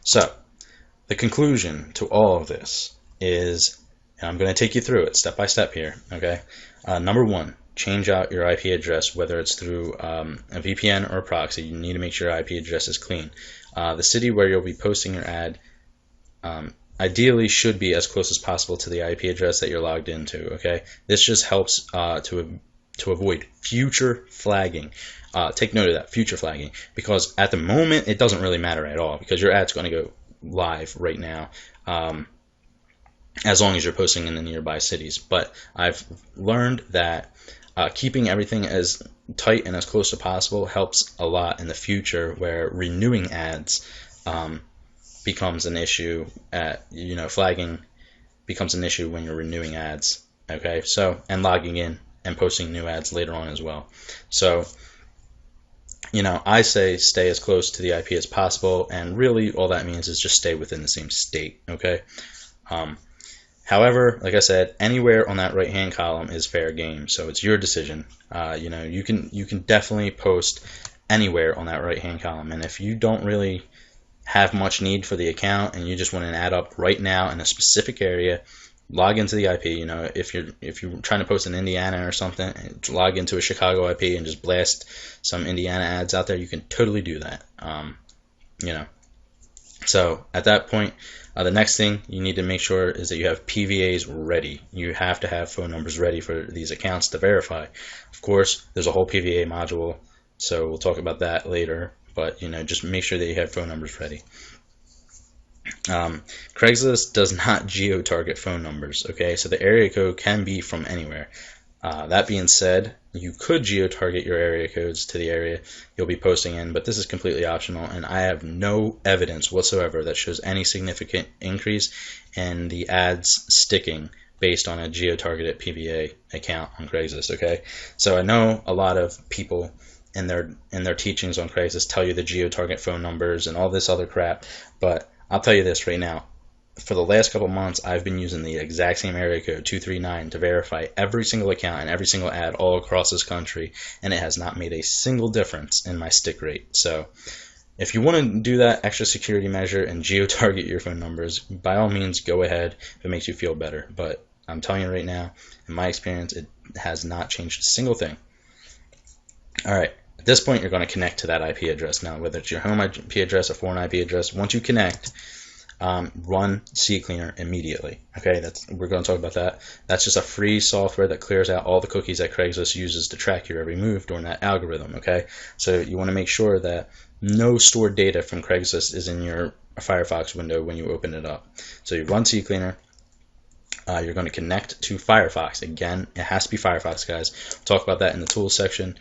so the conclusion to all of this is, and I'm going to take you through it step by step here. Okay, number 1, change out your IP address, whether it's through a VPN or a proxy. You need to make sure your IP address is clean. The city where you'll be posting your ad ideally should be as close as possible to the IP address that you're logged into. Okay, this just helps to avoid future flagging. Take note of that, future flagging, because at the moment it doesn't really matter at all because your ad's going to go live right now. As long as you're posting in the nearby cities. But I've learned that keeping everything as tight and as close as possible helps a lot in the future, where renewing ads becomes an issue. Flagging becomes an issue when you're renewing ads. Okay, so, and logging in and posting new ads later on as well. So, I say stay as close to the IP as possible, and really all that means is just stay within the same state. Okay. However, like I said, anywhere on that right-hand column is fair game, so it's your decision. You can definitely post anywhere on that right-hand column, and if you don't really have much need for the account and you just want an ad up right now in a specific area, log into the IP. If you're trying to post in Indiana or something, log into a Chicago IP and just blast some Indiana ads out there. You can totally do that. So at that point, the next thing you need to make sure is that you have PVAs ready. You have to have phone numbers ready for these accounts to verify. Of course, there's a whole PVA module, so we'll talk about that later. But just make sure that you have phone numbers ready. Craigslist does not geo-target phone numbers. Okay, so the area code can be from anywhere. That being said, you could geo-target your area codes to the area you'll be posting in, but this is completely optional, and I have no evidence whatsoever that shows any significant increase in the ads sticking based on a geo-targeted PVA account on Craigslist. Okay, so I know a lot of people in their teachings on Craigslist tell you the geo-target phone numbers and all this other crap, but I'll tell you this right now. For the last couple months, I've been using the exact same area code 239 to verify every single account and every single ad all across this country, and it has not made a single difference in my stick rate. So, If you want to do that extra security measure and geo-target your phone numbers, by all means, go ahead if it makes you feel better. But I'm telling you right now, in my experience, it has not changed a single thing. All right, at this point, you're going to connect to that IP address. Now, whether it's your home IP address or foreign IP address, once you connect, run CCleaner immediately. Okay, we're going to talk about that. That's just a free software that clears out all the cookies that Craigslist uses to track your every move during that algorithm. Okay, so you want to make sure that no stored data from Craigslist is in your Firefox window when you open it up. So you run CCleaner. You're going to connect to Firefox. Again, it has to be Firefox, guys. We'll talk about that in the tools section.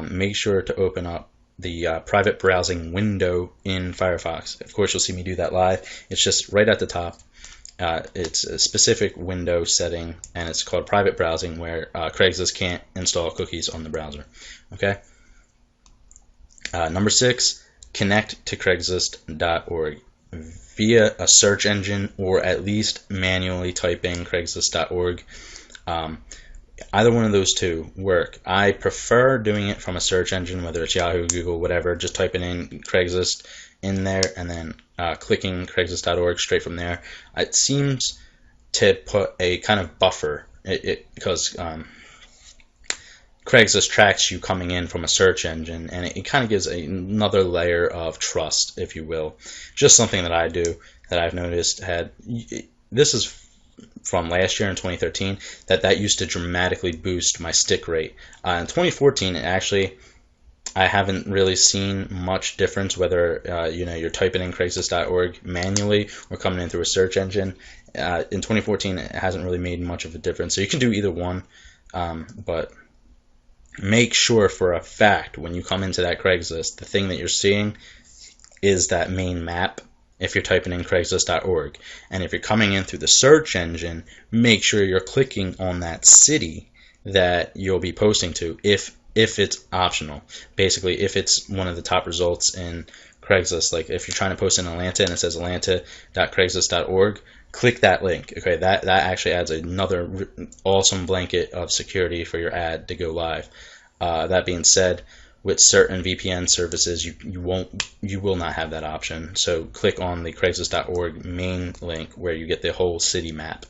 Make sure to open up the private browsing window in Firefox. Of course, you'll see me do that live. It's just right at the top. It's a specific window setting, and it's called private browsing, where Craigslist can't install cookies on the browser. Okay. Number 6, connect to Craigslist.org via a search engine, or at least manually type in Craigslist.org. Either one of those two work. I prefer doing it from a search engine, whether it's Yahoo, Google, whatever. Just typing in Craigslist in there and then clicking Craigslist.org straight from there. It seems to put a kind of buffer because Craigslist tracks you coming in from a search engine, and it kind of gives another layer of trust, if you will. Just something that I do that I've noticed this is from last year in 2013, that used to dramatically boost my stick rate. In 2014, actually, I haven't really seen much difference whether you're typing in Craigslist.org manually or coming in through a search engine. In 2014, it hasn't really made much of a difference. So you can do either one, but make sure for a fact when you come into that Craigslist, the thing that you're seeing is that main map if you're typing in Craigslist.org. And if you're coming in through the search engine, make sure you're clicking on that city that you'll be posting to if it's optional. Basically, if it's one of the top results in Craigslist, like if you're trying to post in Atlanta and it says atlanta.craigslist.org, click that link. Okay, that actually adds another awesome blanket of security for your ad to go live. That being said, with certain VPN services, you will not have that option. So click on the Craigslist.org main link where you get the whole city map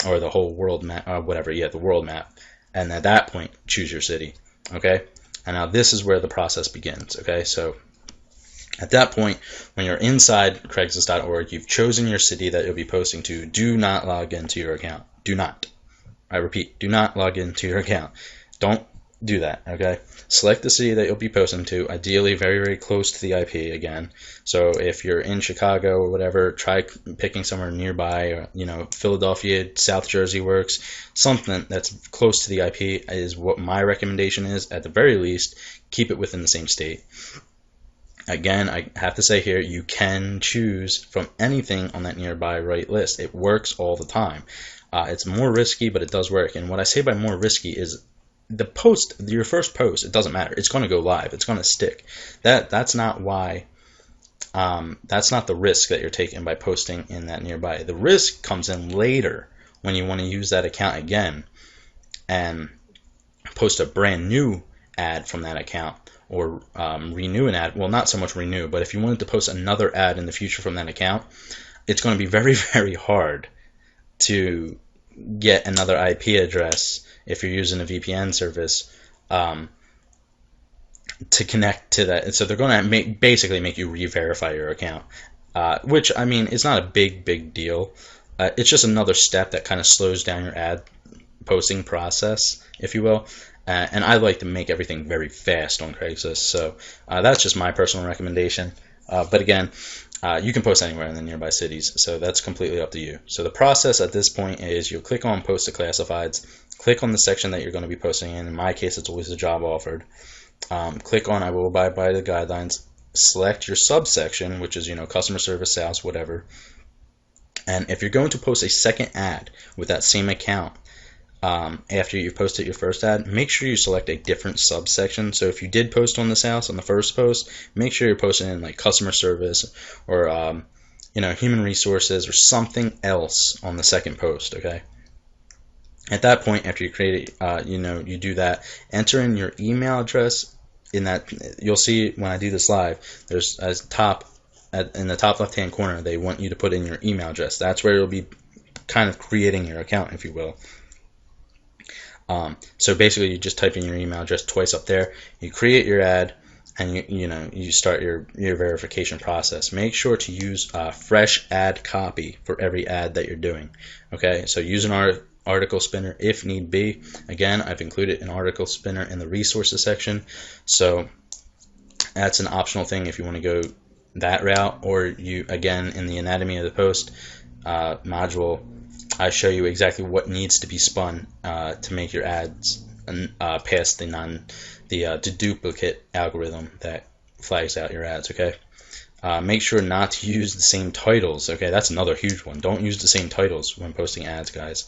or the whole world map or whatever. You have the world map, and at that point, choose your city. Okay, and now this is where the process begins. Okay, so at that point, when you're inside Craigslist.org, you've chosen your city that you'll be posting to. Do not log into your account. Do not. I repeat, do not log into your account. Don't do that, okay? Select the city that you'll be posting to, ideally very, very close to the IP again. So if you're in Chicago or whatever, try picking somewhere nearby, or, Philadelphia, South Jersey works. Something that's close to the IP is what my recommendation is. At the very least, keep it within the same state. Again, I have to say here, you can choose from anything on that nearby right list. It works all the time. It's more risky, but it does work. And what I say by more risky is your first post, it doesn't matter. It's going to go live. It's going to stick. That's not why. That's not the risk that you're taking by posting in that nearby. The risk comes in later when you want to use that account again and post a brand new ad from that account, or renew an ad. Well, not so much renew, but if you wanted to post another ad in the future from that account, it's going to be very, very hard to get another IP address if you're using a VPN service to connect to that. So they're going to basically make you re-verify your account, which, I mean, it's not a big deal. It's just another step that kind of slows down your ad posting process, if you will. And I like to make everything very fast on Craigslist, so that's just my personal recommendation. But again, you can post anywhere in the nearby cities, so that's completely up to you. So the process at this point is you'll click on Post to Classifieds, click on the section that you're going to be posting in. In my case, it's always the job offered. Click on I will abide by the guidelines. Select your subsection, which is customer service, sales, whatever. And if you're going to post a second ad with that same account, after you've posted your first ad, make sure you select a different subsection. So if you did post on this house on the first post, make sure you're posting in like customer service or human resources or something else on the second post. Okay. At that point, after you create it, you do that. Enter in your email address in that, you'll see when I do this live, there's in the top left hand corner, they want you to put in your email address. That's where you'll be kind of creating your account, if you will. So basically, you just type in your email address twice up there. You create your ad, and you start your verification process. Make sure to use fresh ad copy for every ad that you're doing. Okay, so use an article spinner if need be. Again, I've included an article spinner in the resources section, so that's an optional thing if you want to go that route. Or you, again, in the anatomy of the post module, I show you exactly what needs to be spun to make your ads pass the duplicate algorithm that flags out your ads. Okay, make sure not to use the same titles. Okay, that's another huge one. Don't use the same titles when posting ads, guys.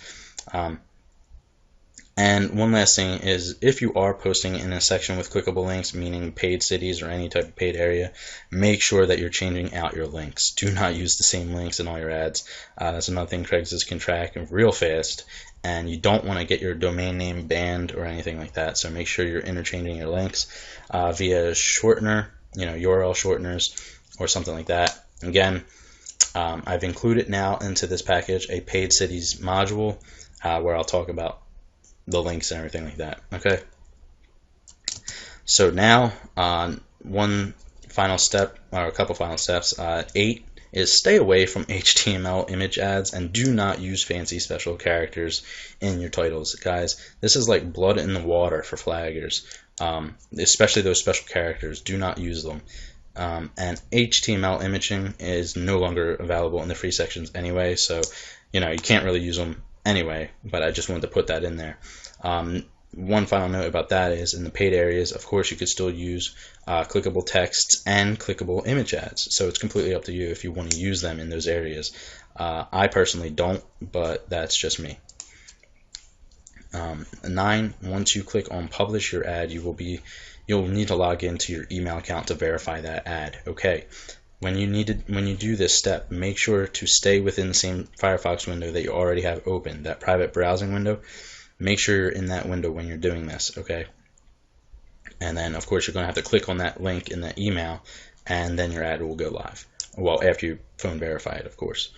And one last thing is, if you are posting in a section with clickable links, meaning paid cities or any type of paid area, make sure that you're changing out your links. Do not use the same links in all your ads. That's another thing Craigslist can track real fast, and you don't want to get your domain name banned or anything like that. So make sure you're interchanging your links via shortener, URL shorteners or something like that. Again, I've included now into this package a paid cities module where I'll talk about the links and everything like that. Okay, so now one final step, or a couple final steps. 8 is stay away from HTML image ads and do not use fancy special characters in your titles, guys. This is like blood in the water for flaggers, especially those special characters. Do not use them. And HTML imaging is no longer available in the free sections anyway, so you can't really use them anyway, but I just wanted to put that in there. One final note about that is, in the paid areas, of course, you could still use clickable texts and clickable image ads, so it's completely up to you if you want to use them in those areas. I personally don't, but that's just me. 9, once you click on publish your ad, you'll need to log into your email account to verify that ad. Okay. When you do this step, make sure to stay within the same Firefox window that you already have open, that private browsing window. Make sure you're in that window when you're doing this, okay? And then, of course, you're going to have to click on that link in the email, and then your ad will go live. Well, after you phone verify it, of course.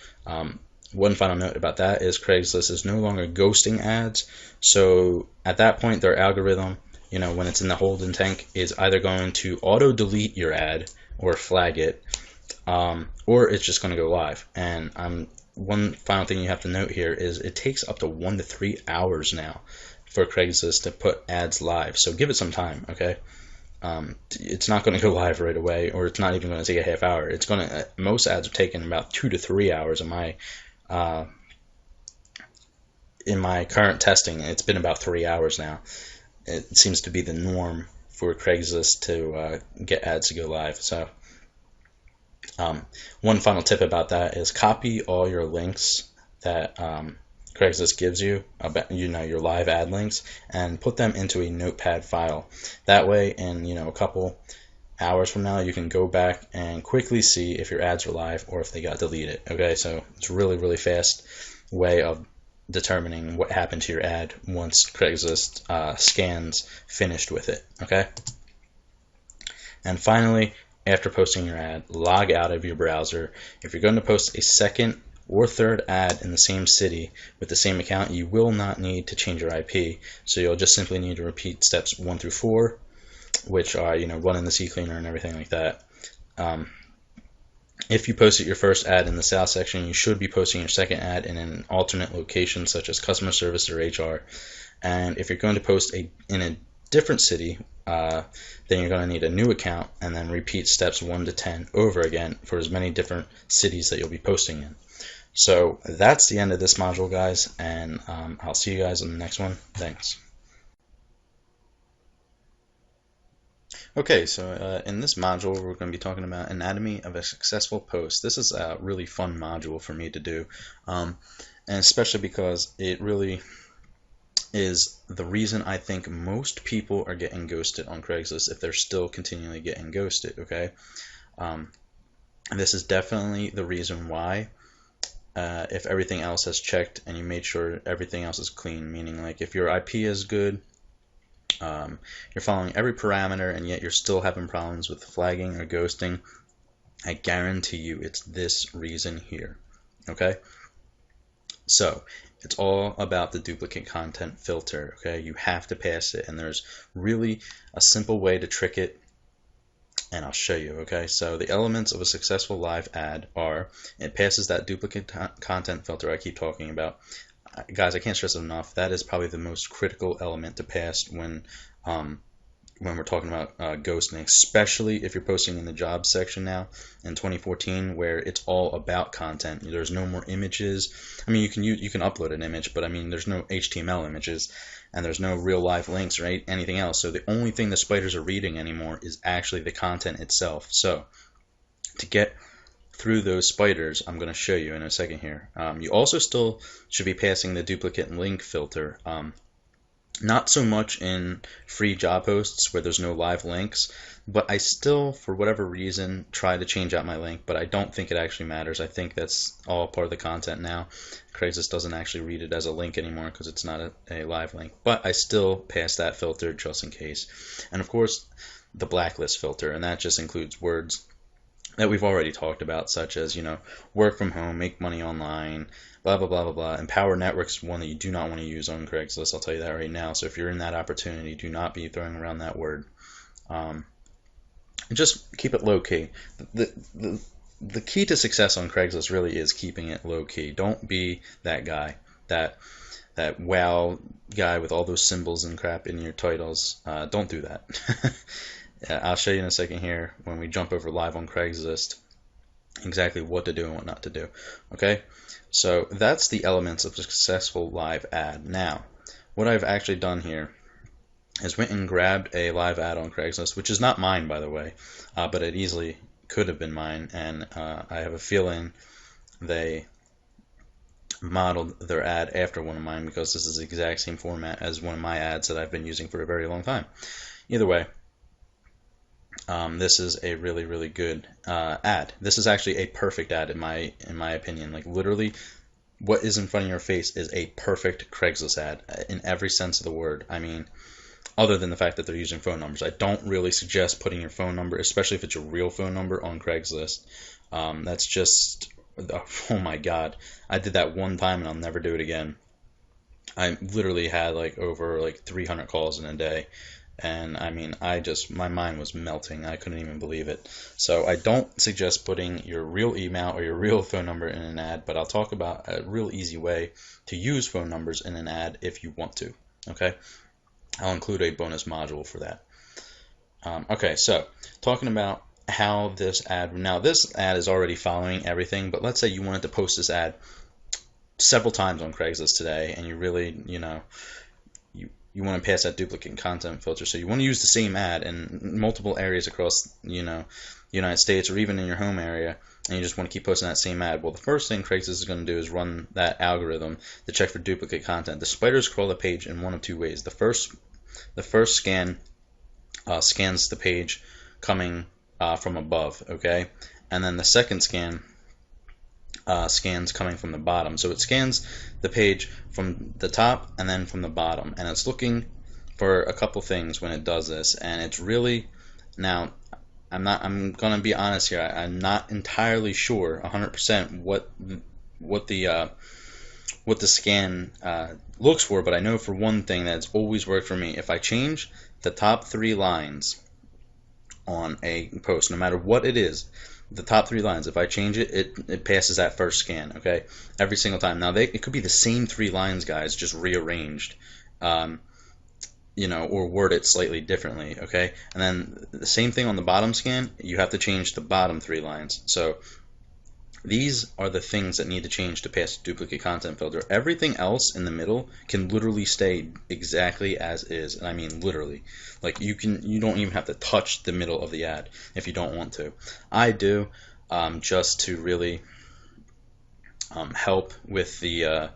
One final note about that is Craigslist is no longer ghosting ads, so at that point, their algorithm, when it's in the holding tank, is either going to auto-delete your ad or flag it, or it's just going to go live. And one final thing you have to note here is it takes up to 1 to 3 hours now for Craigslist to put ads live. So give it some time, okay? It's not going to go live right away, or it's not even going to take a half hour. It's going to most ads are taking about 2 to 3 hours in my current testing. It's been about 3 hours now. It seems to be the norm for Craigslist to get ads to go live. So one final tip about that is copy all your links that Craigslist gives you about your live ad links, and put them into a notepad file. That way, in a couple hours from now, you can go back and quickly see if your ads are live or if they got deleted. Okay, so it's a really fast way of determining what happened to your ad once Craigslist scans finished with it. Okay, and finally, after posting your ad, log out of your browser. If you're going to post a second or third ad in the same city with the same account, you will not need to change your IP. So you'll just simply need to repeat steps 1 through 4, which are running the CCleaner and everything like that. If you posted your first ad in the South section, you should be posting your second ad in an alternate location, such as customer service or HR. And if you're going to post in a different city, then you're going to need a new account, and then repeat steps 1 to 10 over again for as many different cities that you'll be posting in. So that's the end of this module, guys, and I'll see you guys in the next one. Thanks. Okay, so in this module, we're going to be talking about anatomy of a successful post. This is a really fun module for me to do, and especially because it really is the reason I think most people are getting ghosted on Craigslist, if they're still continually getting ghosted. Okay, this is definitely the reason why. If everything else has checked and you made sure everything else is clean, meaning like if your IP is good, You're following every parameter, and yet you're still having problems with flagging or ghosting. I guarantee you it's this reason here. Okay? So, it's all about the duplicate content filter. Okay? You have to pass it, and there's really a simple way to trick it, and I'll show you. Okay? So, the elements of a successful live ad are it passes that duplicate content filter I keep talking about. Guys, I can't stress it enough. That is probably the most critical element to pass when we're talking about ghosting, especially if you're posting in the jobs section now in 2014, where it's all about content. There's no more images. I mean, you can upload an image, but I mean, there's no HTML images, and there's no real live links or anything else. So the only thing the spiders are reading anymore is actually the content itself. So to get through those spiders, I'm going to show you in a second here. You also still should be passing the duplicate link filter. Not so much in free job posts where there's no live links, but I still, for whatever reason, try to change out my link, but I don't think it actually matters. I think that's all part of the content now. Craigslist doesn't actually read it as a link anymore because it's not a live link, but I still pass that filter just in case. And of course, the blacklist filter, and that just includes words that we've already talked about, such as, work from home, make money online, blah, blah, blah, blah, blah. And Power Network's one that you do not want to use on Craigslist. I'll tell you that right now. So if you're in that opportunity, do not be throwing around that word. Just keep it low key. The key to success on Craigslist really is keeping it low key. Don't be that guy, that wow guy with all those symbols and crap in your titles. Don't do that. I'll show you in a second here when we jump over live on Craigslist exactly what to do and what not to do. Okay, so that's the elements of a successful live ad. Now, what I've actually done here is went and grabbed a live ad on Craigslist, which is not mine, by the way, but it easily could have been mine, and I have a feeling they modeled their ad after one of mine because this is the exact same format as one of my ads that I've been using for a very long time. Either way, this is a really, really good ad. This is actually a perfect ad in my opinion. Like, literally, what is in front of your face is a perfect Craigslist ad in every sense of the word. I mean, other than the fact that they're using phone numbers. I don't really suggest putting your phone number, especially if it's a real phone number, on Craigslist. That's just, oh my god. I did that one time and I'll never do it again. I literally had over 300 calls in a day. And I mean, my mind was melting. I couldn't even believe it. So I don't suggest putting your real email or your real phone number in an ad, but I'll talk about a real easy way to use phone numbers in an ad if you want to. Okay? I'll include a bonus module for that. Okay, so talking about how this ad, now this ad is already following everything, but let's say you wanted to post this ad several times on Craigslist today, and you really, you want to pass that duplicate content filter. So you want to use the same ad in multiple areas across, the United States or even in your home area, and you just want to keep posting that same ad. Well, the first thing Craigslist is going to do is run that algorithm to check for duplicate content. The spiders crawl the page in one of two ways. The first scan scans the page coming from above, okay? And then the second scan scans coming from the bottom. So it scans the page from the top and then from the bottom, and it's looking for a couple things when it does this. And it's really, now I'm gonna be honest here, I'm not entirely sure 100% what the scan looks for, but I know for one thing that it's always worked for me. If I change the top 3 lines on a post, no matter what it is, the top 3 lines, if I change it, it passes that first scan, okay? Every single time. Now, it could be the same 3 lines, guys, just rearranged, or worded slightly differently, okay? And then the same thing on the bottom scan, you have to change the bottom 3 lines. So these are the things that need to change to pass the duplicate content filter. Everything else in the middle can literally stay exactly as is, and I mean literally. Like, you don't even have to touch the middle of the ad if you don't want to. I do, just to really help with the.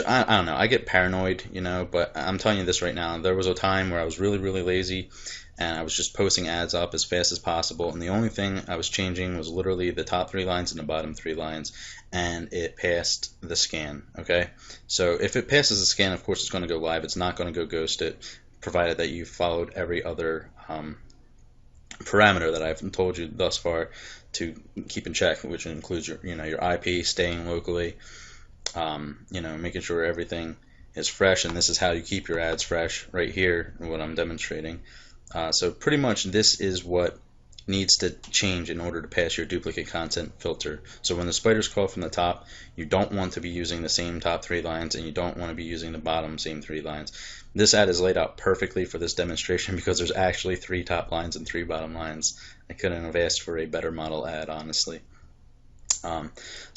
I don't know. I get paranoid, but I'm telling you this right now. There was a time where I was really, really lazy, and I was just posting ads up as fast as possible, and the only thing I was changing was literally the top 3 lines and the bottom 3 lines, and it passed the scan, okay? So if it passes the scan, of course it's going to go live. It's not going to go ghost it, provided that you followed every other parameter that I've told you thus far to keep in check, which includes your your IP, staying locally, making sure everything is fresh, and this is how you keep your ads fresh right here, what I'm demonstrating. So pretty much this is what needs to change in order to pass your duplicate content filter. So when the spiders crawl from the top, you don't want to be using the same top 3 lines, and you don't want to be using the bottom same 3 lines. This ad is laid out perfectly for this demonstration because there's actually 3 top lines and 3 bottom lines. I couldn't have asked for a better model ad, honestly. And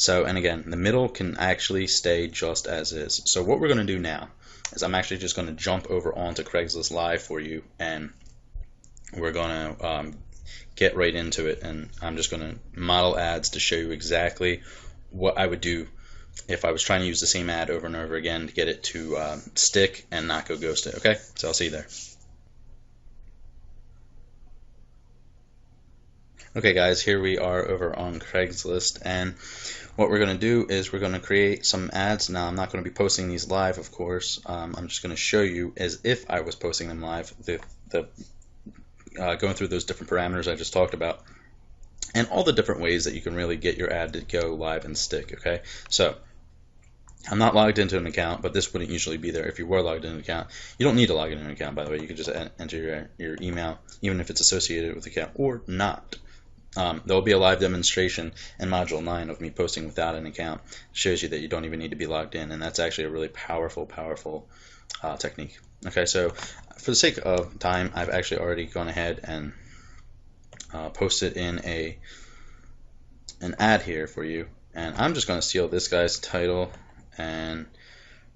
again, the middle can actually stay just as is. So what we're going to do now is I'm actually just going to jump over onto Craigslist Live for you, and we're going to get right into it, and I'm just going to model ads to show you exactly what I would do if I was trying to use the same ad over and over again to get it to stick and not go ghosted. Okay, so I'll see you there. Okay guys, here we are over on Craigslist, and what we're going to do is we're going to create some ads. Now I'm not going to be posting these live, of course. I'm just going to show you as if I was posting them live, going through those different parameters I just talked about, and all the different ways that you can really get your ad to go live and stick. Okay, so I'm not logged into an account, but this wouldn't usually be there if you were logged into an account. You don't need to log into an account, by the way. You can just enter your email, even if it's associated with the account or not. There'll be a live demonstration in Module 9 of me posting without an account. It shows you that you don't even need to be logged in, and that's actually a really powerful technique. Okay, so for the sake of time, I've actually already gone ahead and posted in an ad here for you, and I'm just going to steal this guy's title, and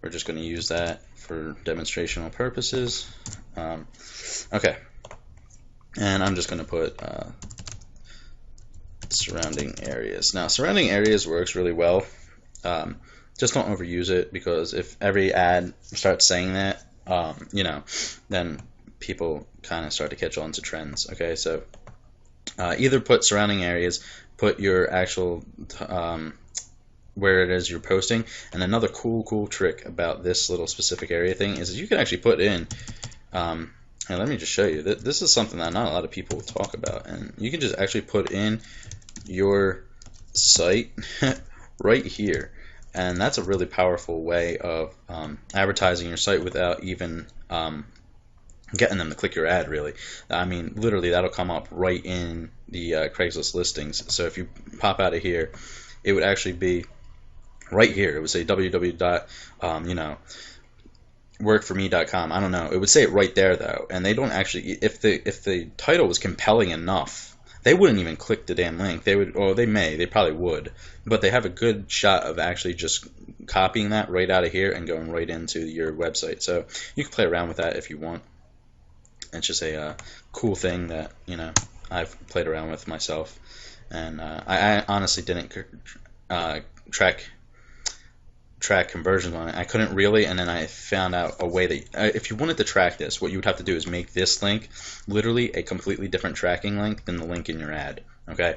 we're just going to use that for demonstrational purposes. Okay, and I'm just going to put surrounding areas. Now, surrounding areas works really well. Just don't overuse it, because if every ad starts saying that, then people kind of start to catch on to trends. Okay, so either put surrounding areas, put your actual where it is you're posting, and another cool trick about this little specific area thing is you can actually put in and let me just show you that this is something that not a lot of people talk about, and you can just actually put in your site right here, and that's a really powerful way of advertising your site without even getting them to click your ad, really. I mean, literally that'll come up right in the Craigslist listings. So if you pop out of here, it would actually be right here. It would say workforme.com. I don't know. It would say it right there though, and they don't actually. If the title was compelling enough, they wouldn't even click the damn link. They would, or they probably would, but they have a good shot of actually just copying that right out of here and going right into your website. So you can play around with that if you want. It's just a cool thing that I've played around with myself, and I honestly didn't track conversions on it. I couldn't really, and then I found out a way that if you wanted to track this, what you would have to do is make this link literally a completely different tracking link than the link in your ad. Okay,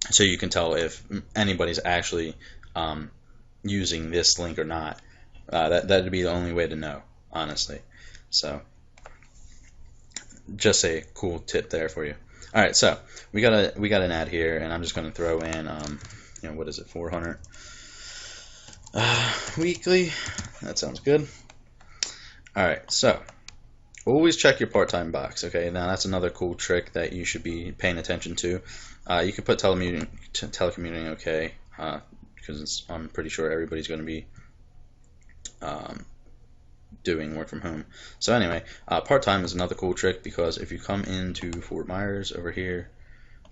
so you can tell if anybody's actually using this link or not. That'd be the only way to know, honestly. So just a cool tip there for you. All right, so we got an ad here, and I'm just going to throw in what is it, 400 weekly. That sounds good. All right, so always check your part-time box. Okay, now that's another cool trick that you should be paying attention to. You can put telecommuting okay, because I'm pretty sure everybody's going to be doing work from home. So anyway, part-time is another cool trick, because if you come into Fort Myers over here,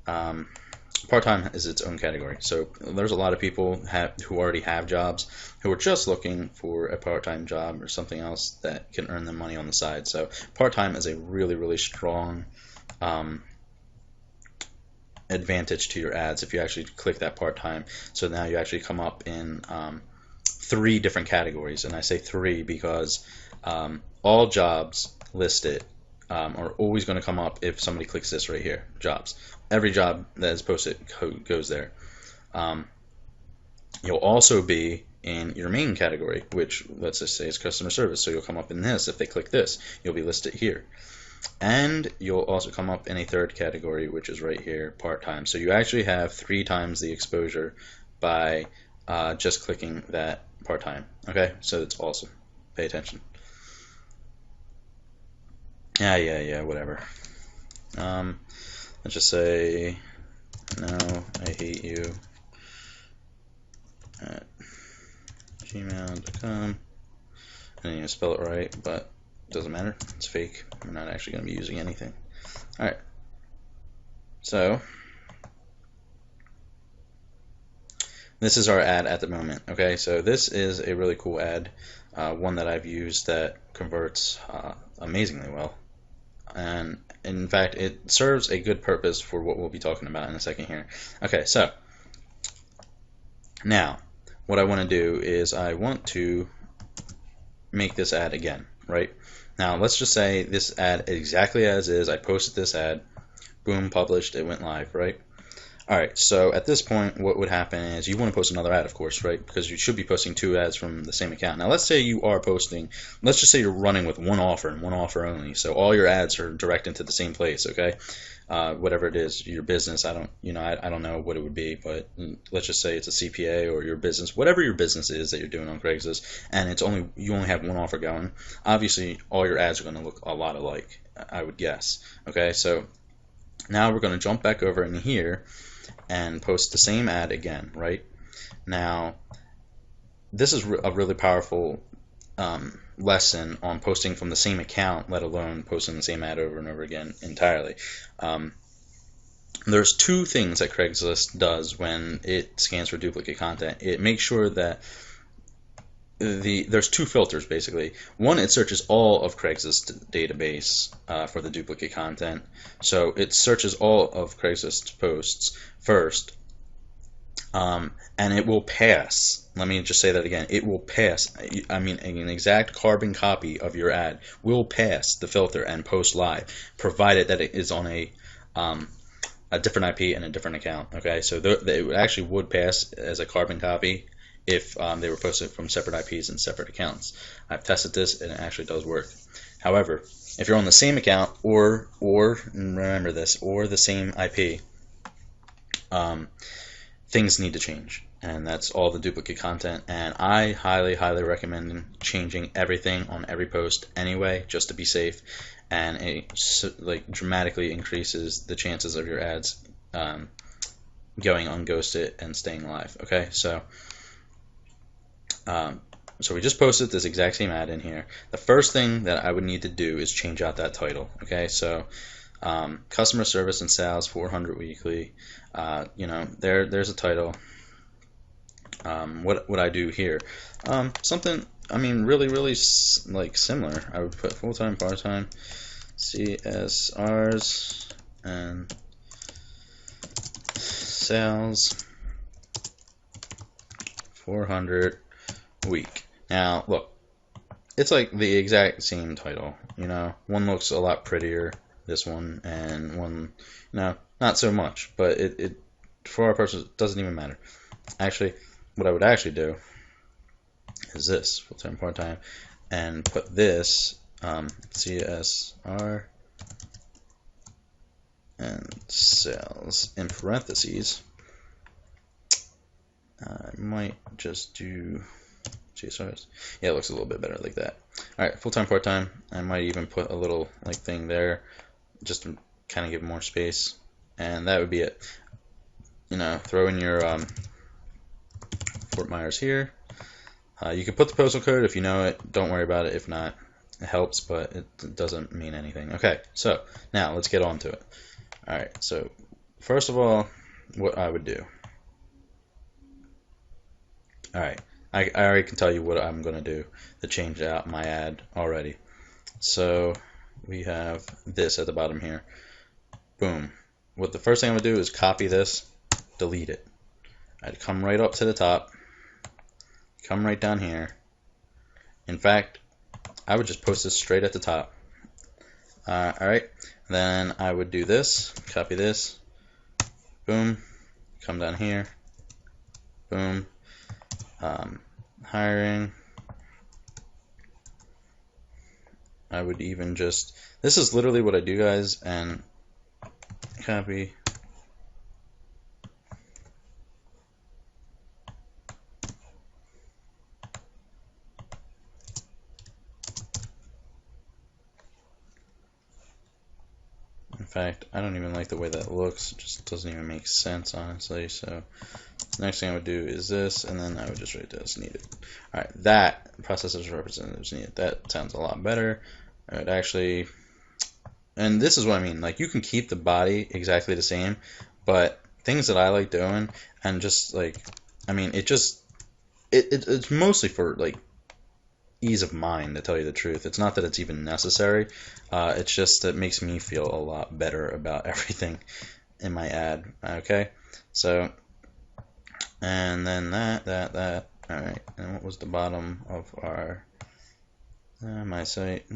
part-time is its own category. So there's a lot of people who already have jobs who are just looking for a part-time job or something else that can earn them money on the side. So part-time is a really strong advantage to your ads if you actually click that part-time. So now you actually come up in 3 different categories, and I say 3 because all jobs listed are always going to come up if somebody clicks this right here, jobs. Every job that is posted goes there. You'll also be in your main category, which let's just say is customer service. So you'll come up in this. If they click this, you'll be listed here. And you'll also come up in a third category, which is right here, part-time. So you actually have 3 times the exposure by just clicking that part-time. Okay, so it's awesome. Pay attention. Yeah, whatever. Let's just say, no, I hate you at gmail.com. I didn't even spell it right, but it doesn't matter. It's fake. We're not actually going to be using anything. Alright. So, this is our ad at the moment. Okay, so this is a really cool ad. One that I've used that converts amazingly well. And in fact, it serves a good purpose for what we'll be talking about in a second here. Okay, so now what I want to do is I want to make this ad again, right? Now let's just say this ad exactly as is. I posted this ad, boom, published, it went live, right? Alright, so at this point what would happen is you want to post another ad, of course, right? Because you should be posting 2 ads from the same account. Now let's say you are posting, let's just say you're running with one offer and one offer only. So all your ads are direct into the same place, okay? Whatever it is, your business, I don't know what it would be, but let's just say it's a CPA or your business, whatever your business is that you're doing on Craigslist, and you only have one offer going. Obviously all your ads are going to look a lot alike, I would guess. Okay, so now we're going to jump back over in here and post the same ad again, right? Now, this is a really powerful lesson on posting from the same account, let alone posting the same ad over and over again entirely. There's 2 things that Craigslist does when it scans for duplicate content. It makes sure that there's 2 filters basically. One, it searches all of Craigslist database for the duplicate content. So it searches all of Craigslist posts first, and it will pass. Let me just say that again. It will pass. I mean, an exact carbon copy of your ad will pass the filter and post live, provided that it is on a different IP and a different account. Okay, so it actually would pass as a carbon copy if they were posted from separate IPs and separate accounts. I've tested this and it actually does work. However, if you're on the same account or remember this, or the same IP, things need to change, and that's all the duplicate content. And I highly recommend changing everything on every post anyway, just to be safe, and it dramatically increases the chances of your ads going unghosted and staying live. Okay, so we just posted this exact same ad in here. The first thing that I would need to do is change out that title. Okay, so customer service and sales 400 weekly. There's a title. What would I do here? Something, I mean, really similar. I would put full-time, part-time, CSRs, and sales 400 week. Now look, it's like the exact same title. One looks a lot prettier, this one, and one, not so much. But it for our purposes, it doesn't even matter. Actually, what I would actually do is this, full-time, part-time, and put this CSR and sales in parentheses. I might just do CSRs. Yeah, it looks a little bit better like that. Alright, full-time, part-time. I might even put a little thing there just to kind of give more space. And that would be it. Throw in your Fort Myers here. You can put the postal code if you know it. Don't worry about it if not. It helps, but it doesn't mean anything. Okay, so now let's get on to it. Alright, so first of all, what I would do. Alright, I already can tell you what I'm going to do to change out my ad already. So we have this at the bottom here. Boom. What the first thing I'm going to do is copy this, delete it. I'd come right up to the top, come right down here. In fact, I would just post this straight at the top. Alright, then I would do this, copy this, boom, come down here, boom, hiring. I would even just, this is literally what I do, guys, and copy. In fact, I don't even like the way that looks. It just doesn't even make sense, honestly. So the next thing I would do is this, and then I would just write this needed. All right, that processors representatives needed. That sounds a lot better. I would actually, and this is what I mean. Like, you can keep the body exactly the same, but things that I like doing, and just like, I mean, it's mostly for like ease of mind, to tell you the truth. It's not that it's even necessary. It's just that it makes me feel a lot better about everything in my ad. Okay, so, and then that. All right, and what was the bottom of our my site?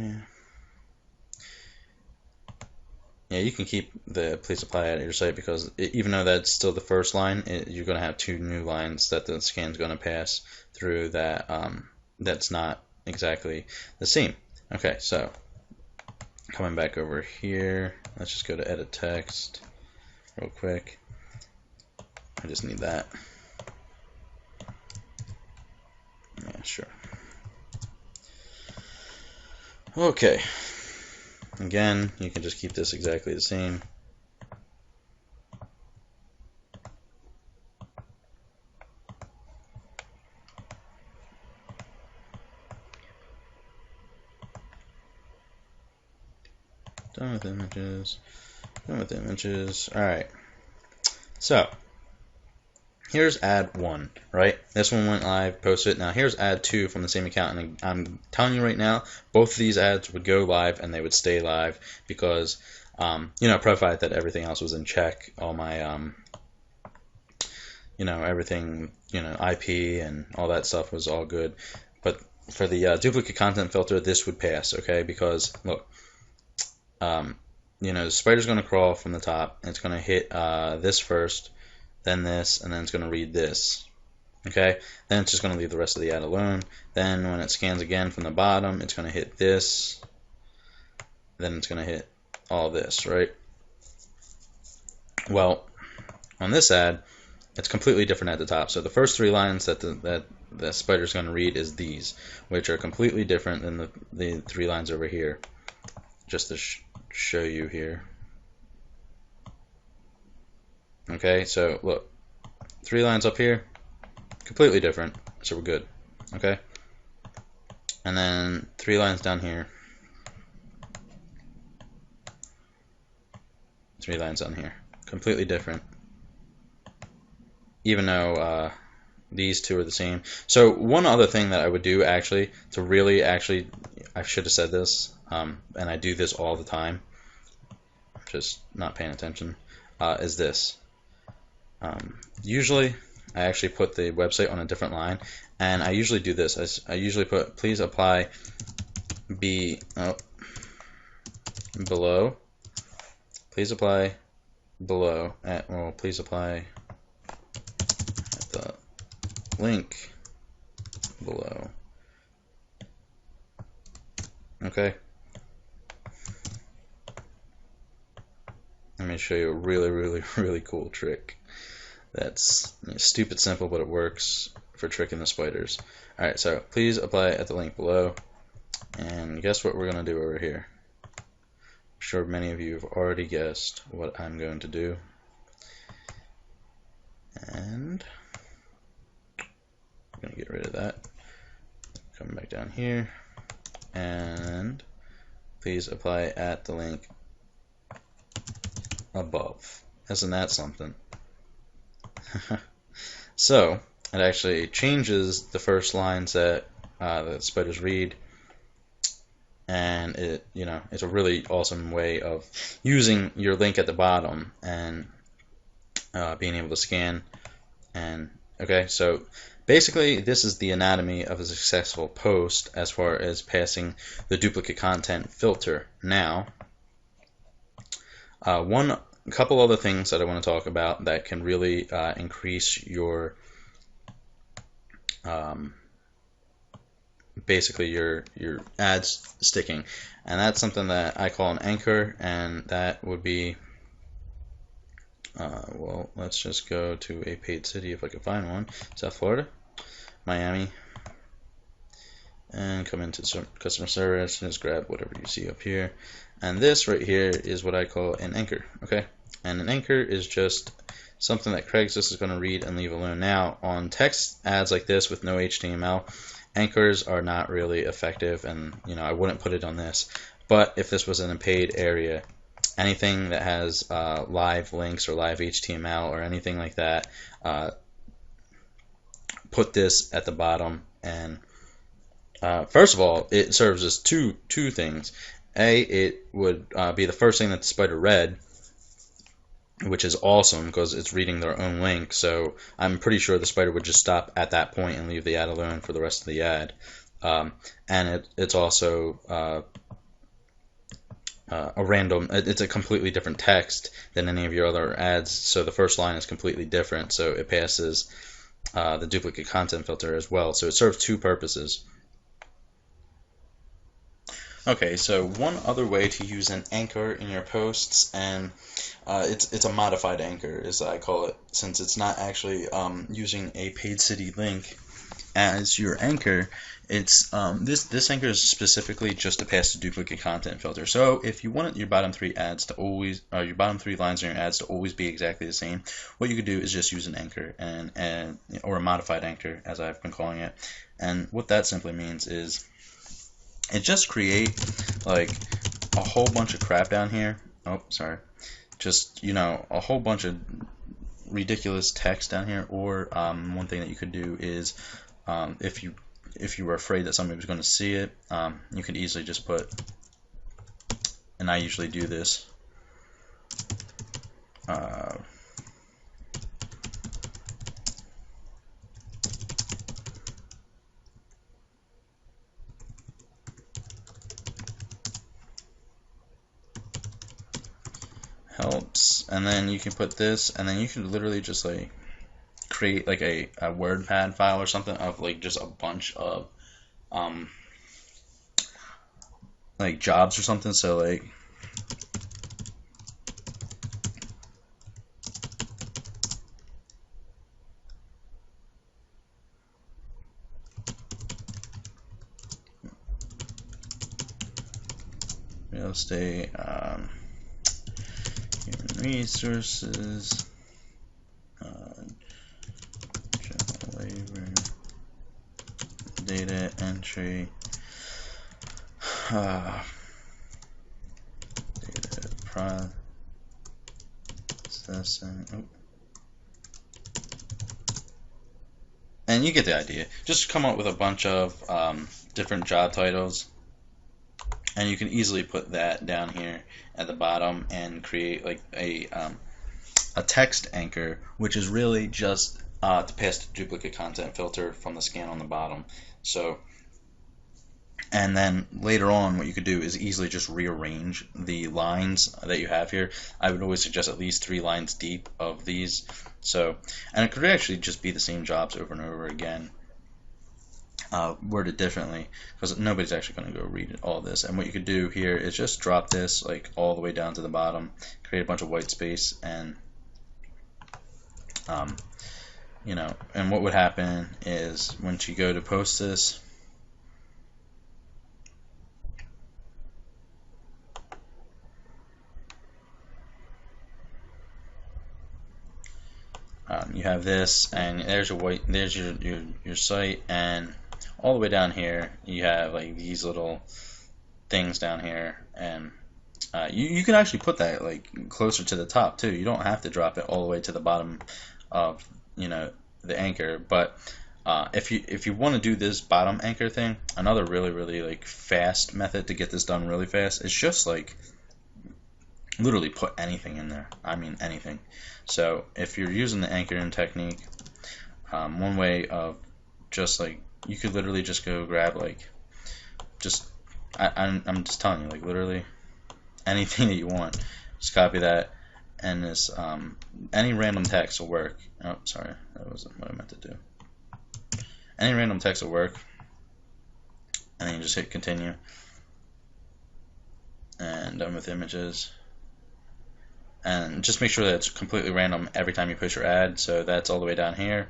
Yeah, you can keep the please apply at your site, because even though that's still the first line, you're going to have two new lines that the scan's going to pass through that that's not exactly the same. Okay, so coming back over here, let's just go to edit text real quick. I just need that. Yeah, sure. Okay. Again, you can just keep this exactly the same. Done with images. Done with images. Alright. So, here's ad 1, right? This one went live, posted. Now here's ad 2 from the same account, and I'm telling you right now, both of these ads would go live and they would stay live, because, provided that everything else was in check, all my, everything, IP and all that stuff was all good. But for the duplicate content filter, this would pass, okay? Because, look, the spider's going to crawl from the top, and it's going to hit this first, then this, and then it's going to read this. Okay, then it's just going to leave the rest of the ad alone. Then when it scans again from the bottom, it's going to hit this, then it's going to hit all this, right? Well, on this ad, it's completely different at the top. So the first 3 lines that the spider's going to read is these, which are completely different than the 3 lines over here. Just to show you here. Okay, so look, 3 lines up here, completely different, so we're good. Okay, and then 3 lines down here, 3 lines down here, completely different, even though these 2 are the same. So one other thing that I would do, actually, to really I should have said this, and I do this all the time, just not paying attention, is this. Usually I actually put the website on a different line, and I usually do this. I usually put please apply below. Please apply below please apply at the link below. Okay. Let me show you a really, really, really cool trick. That's stupid simple, but it works for tricking the spiders. Alright, so please apply at the link below. And guess what we're going to do over here? I'm sure many of you have already guessed what I'm going to do. And I'm going to get rid of that. Come back down here. And please apply at the link above. Isn't that something? So it actually changes the first lines that the spiders read, and it's a really awesome way of using your link at the bottom and being able to scan. And okay, so basically this is the anatomy of a successful post as far as passing the duplicate content filter. Now, a couple other things that I want to talk about that can really increase your basically your ads sticking. And that's something that I call an anchor, and that would be well, let's just go to a paid city if I can find one. South Florida, Miami, and come into customer service and just grab whatever you see up here. And this right here is what I call an anchor, okay? And an anchor is just something that Craigslist is going to read and leave alone. Now, on text ads like this with no HTML, anchors are not really effective, and I wouldn't put it on this. But if this was in a paid area, anything that has live links or live HTML or anything like that, put this at the bottom. And first of all, it serves as two things. A, it would be the first thing that the spider read, which is awesome because it's reading their own link. So I'm pretty sure the spider would just stop at that point and leave the ad alone for the rest of the ad. And it's also a random, it's a completely different text than any of your other ads. So the first line is completely different. So it passes the duplicate content filter as well. So it serves two purposes. Okay, so one other way to use an anchor in your posts, and it's a modified anchor, as I call it, since it's not actually using a paid city link as your anchor. It's this anchor is specifically just to pass the duplicate content filter. So if you want your bottom three ads to always, your bottom three lines in your ads to always be exactly the same, what you could do is just use an anchor or a modified anchor, as I've been calling it. And what that simply means is it just create like a whole bunch of crap down here. Oh, sorry. Just, a whole bunch of ridiculous text down here. Or one thing that you could do is if you were afraid that somebody was going to see it, you could easily just put, and I usually do this, helps, and then you can put this, and then you can literally just like create like a WordPad file or something of like just a bunch of like jobs or something. So like real estate, human resources, general labor, data entry, data processing. Oh. And you get the idea. Just come up with a bunch of different job titles, and you can easily put that down here at the bottom and create like a text anchor, which is really just to pass the duplicate content filter from the scan on the bottom. So, and then later on, what you could do is easily just rearrange the lines that you have here. I would always suggest at least 3 lines deep of these. So, and it could actually just be the same jobs over and over again, worded differently, because nobody's actually going to go read all this. And what you could do here is just drop this like all the way down to the bottom, create a bunch of white space, and and what would happen is once you go to post this, you have this, and there's your site, and all the way down here you have like these little things down here, and you can actually put that like closer to the top too. You don't have to drop it all the way to the bottom of the anchor. But if you want to do this bottom anchor thing, another really like fast method to get this done really fast is just like literally put anything in there. I mean anything. So if you're using the anchoring technique, one way of just like, you could literally just go grab like I'm just telling you, like literally anything that you want, just copy that, and this any random text will work. Oh, sorry, that wasn't what I meant to do. Any random text will work, and then you just hit continue, and done with images. And just make sure that it's completely random every time you push your ad. So that's all the way down here,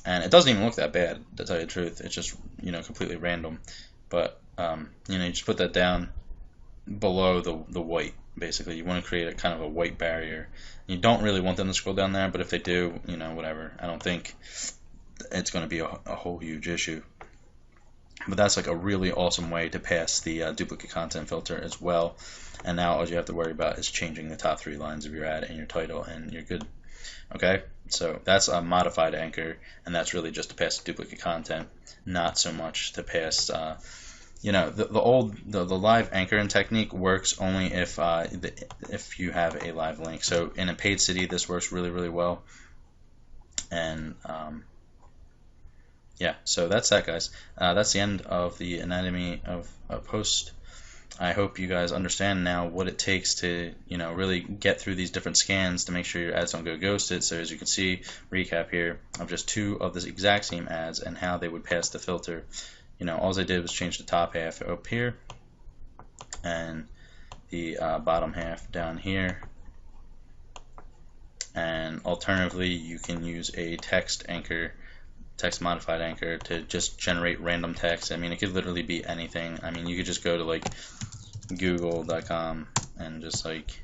and it doesn't even look that bad, to tell you the truth. It's just, you know, completely random. But you know, you just put that down below the white. Basically, you want to create a kind of a white barrier. You don't really want them to scroll down there, but if they do, you know, whatever. I don't think it's going to be a whole huge issue. But that's like a really awesome way to pass the duplicate content filter as well. And now all you have to worry about is changing the top 3 lines of your ad and your title, and you're good. Okay, so that's a modified anchor, and that's really just to pass the duplicate content, not so much to pass. You know, the live anchoring technique works only if you have a live link. So in a paid city, this works really, really well. And yeah, so that's that, guys. That's the end of the anatomy of a post. I hope you guys understand now what it takes to, you know, really get through these different scans to make sure your ads don't go ghosted. So as you can see, recap here of just 2 of the exact same ads and how they would pass the filter. You know, all I did was change the top half up here and the bottom half down here. And alternatively, you can use a text modified anchor to just generate random text. I mean, it could literally be anything. I mean, you could just go to like google.com and just like,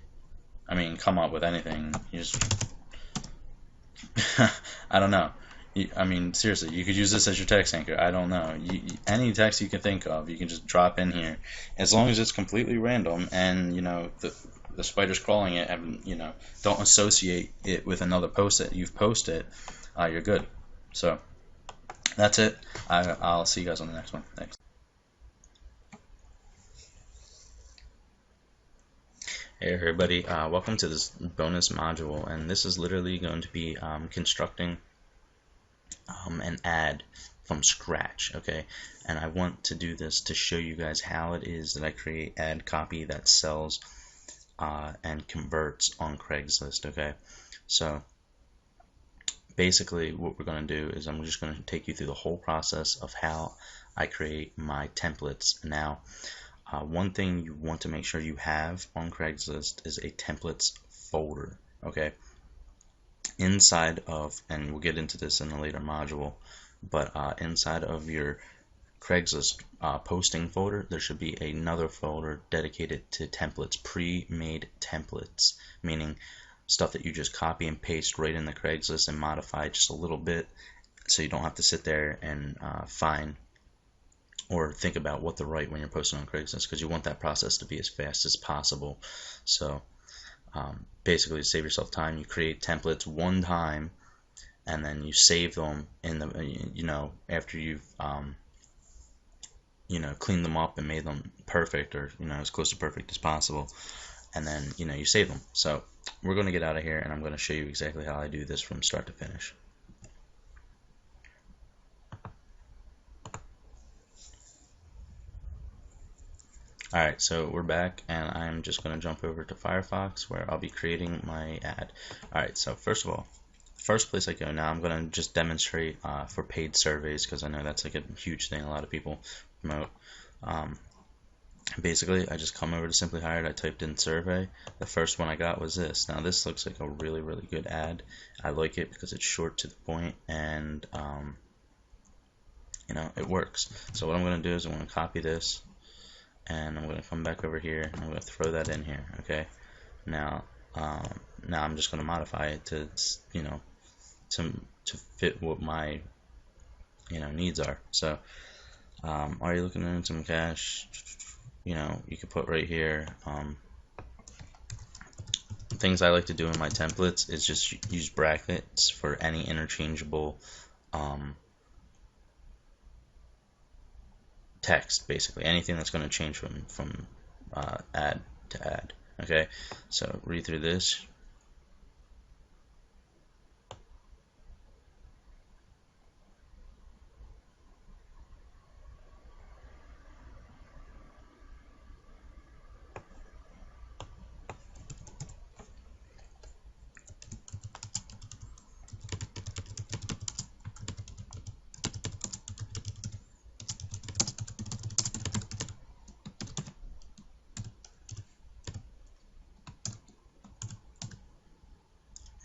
I mean, come up with anything. You just I don't know. I mean, seriously, you could use this as your text anchor. I don't know. Any text you can think of, you can just drop in here, as long as it's completely random and, you know, the spider's crawling it, and, you know, don't associate it with another post that you've posted. You're good. So that's it. I'll see you guys on the next one. Thanks. Hey everybody, welcome to this bonus module, and this is literally going to be constructing an ad from scratch, okay? And I want to do this to show you guys how it is that I create ad copy that sells and converts on Craigslist, okay? So basically what we're going to do is I'm just going to take you through the whole process of how I create my templates. Now, one thing you want to make sure you have on Craigslist is a templates folder, okay? Inside of, and we'll get into this in a later module, but inside of your Craigslist posting folder, there should be another folder dedicated to templates, pre-made templates, meaning stuff that you just copy and paste right in the Craigslist and modify just a little bit, so you don't have to sit there and find or think about what to write when you're posting on Craigslist, because you want that process to be as fast as possible. So basically, to save yourself time, you create templates one time, and then you save them in the, you know, after you've you know, cleaned them up and made them perfect, or, you know, as close to perfect as possible, and then, you know, you save them. So we're going to get out of here, and I'm going to show you exactly how I do this from start to finish. Alright, so we're back, and I'm just going to jump over to Firefox, where I'll be creating my ad. Alright, so first of all, first place I go now, I'm going to just demonstrate for paid surveys, because I know that's like a huge thing a lot of people promote. Basically, I just come over to Simply Hired, I typed in survey. The first one I got was this. Now this looks like a really, really good ad. I like it because it's short to the point, and you know, it works. So what I'm going to do is I'm going to copy this, and I'm going to come back over here, and I'm going to throw that in here, okay? Now I'm just going to modify it to, you know, to fit what my, you know, needs are. So are you looking to earn some cash? You know, you could put right here, things I like to do in my templates is just use brackets for any interchangeable text, basically anything that's going to change from ad to ad. Okay, so read through this.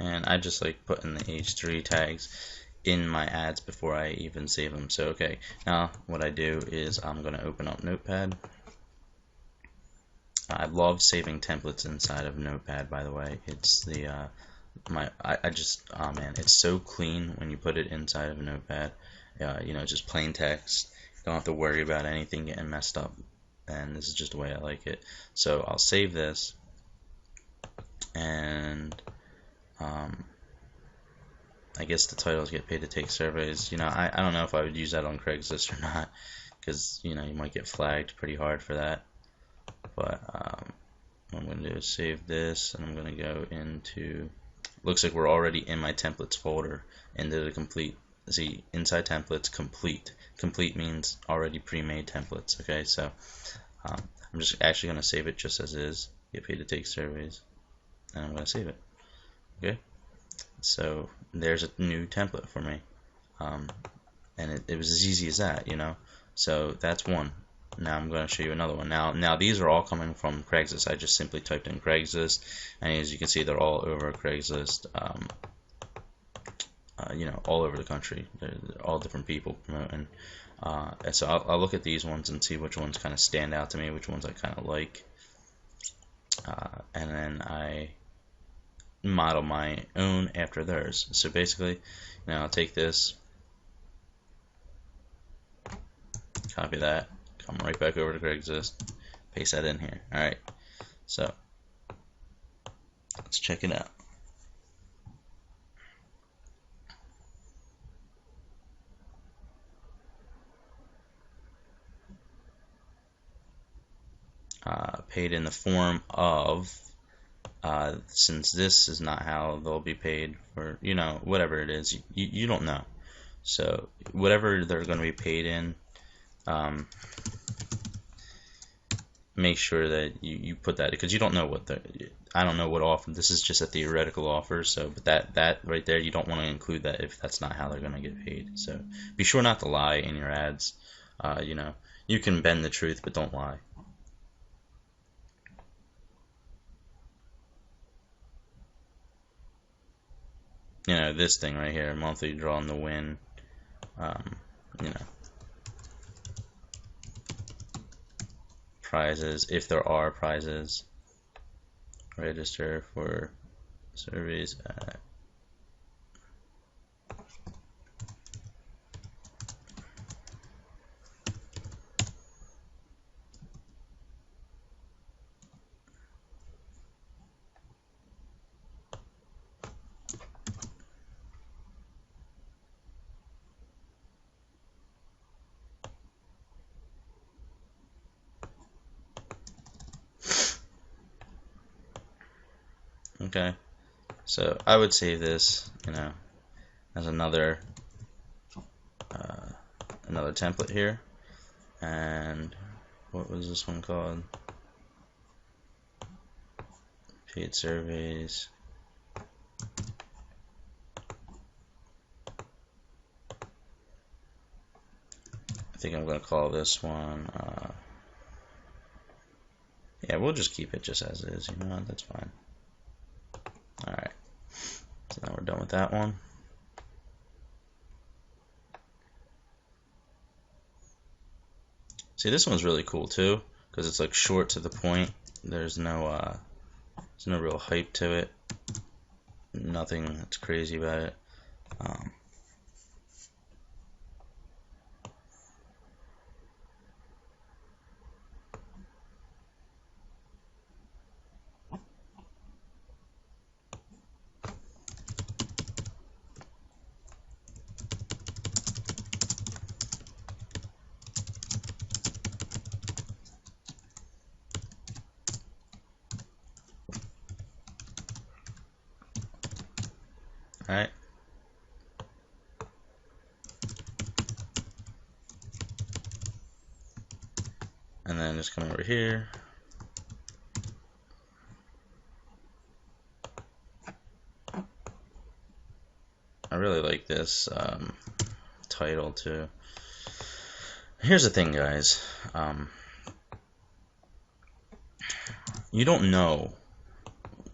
And I just like putting the H3 tags in my ads before I even save them. So okay, now what I do is I'm going to open up Notepad. I love saving templates inside of Notepad, by the way. It's the I just, oh man, it's so clean when you put it inside of a Notepad. You know, just plain text. You don't have to worry about anything getting messed up. And this is just the way I like it. So I'll save this, and I guess the titles get paid to take surveys. You know, I don't know if I would use that on Craigslist or not, because you know you might get flagged pretty hard for that. But what I'm going to do is save this, and I'm going to go into. Looks like we're already in my templates folder, into the complete. See, inside templates, complete. Complete means already pre-made templates. Okay, so I'm just actually going to save it just as is. Get paid to take surveys, and I'm going to save it. Okay, so there's a new template for me, and it was as easy as that, you know. So that's one. Now I'm going to show you another one. Now these are all coming from Craigslist. I just simply typed in Craigslist, and as you can see, they're all over Craigslist. You know, all over the country. They're all different people promoting. And so I'll look at these ones and see which ones kind of stand out to me, which ones I kind of like, and then I model my own after theirs. So basically, now I'll take this, copy that, come right back over to Craigslist, paste that in here. Alright, so let's check it out. Paid in the form of, since this is not how they'll be paid for, you know, whatever it is, you don't know. So whatever they're going to be paid in, make sure that you put that, because you don't know what I don't know what offer. This is just a theoretical offer, so but that right there, you don't want to include that if that's not how they're going to get paid. So be sure not to lie in your ads. You know, you can bend the truth, but don't lie. You know, this thing right here, monthly draw on the win. You know, prizes, if there are prizes. Register for surveys at okay, so I would save this, you know, as another template here. And what was this one called? Paid surveys. I think I'm going to call this one. Yeah, we'll just keep it just as is. You know, that's fine. Alright, so now we're done with that one. See, this one's really cool too, because it's like short to the point. There's no real hype to it. Nothing that's crazy about it. Alright. And then just come over here. I really like this title too. Here's the thing, guys. You don't know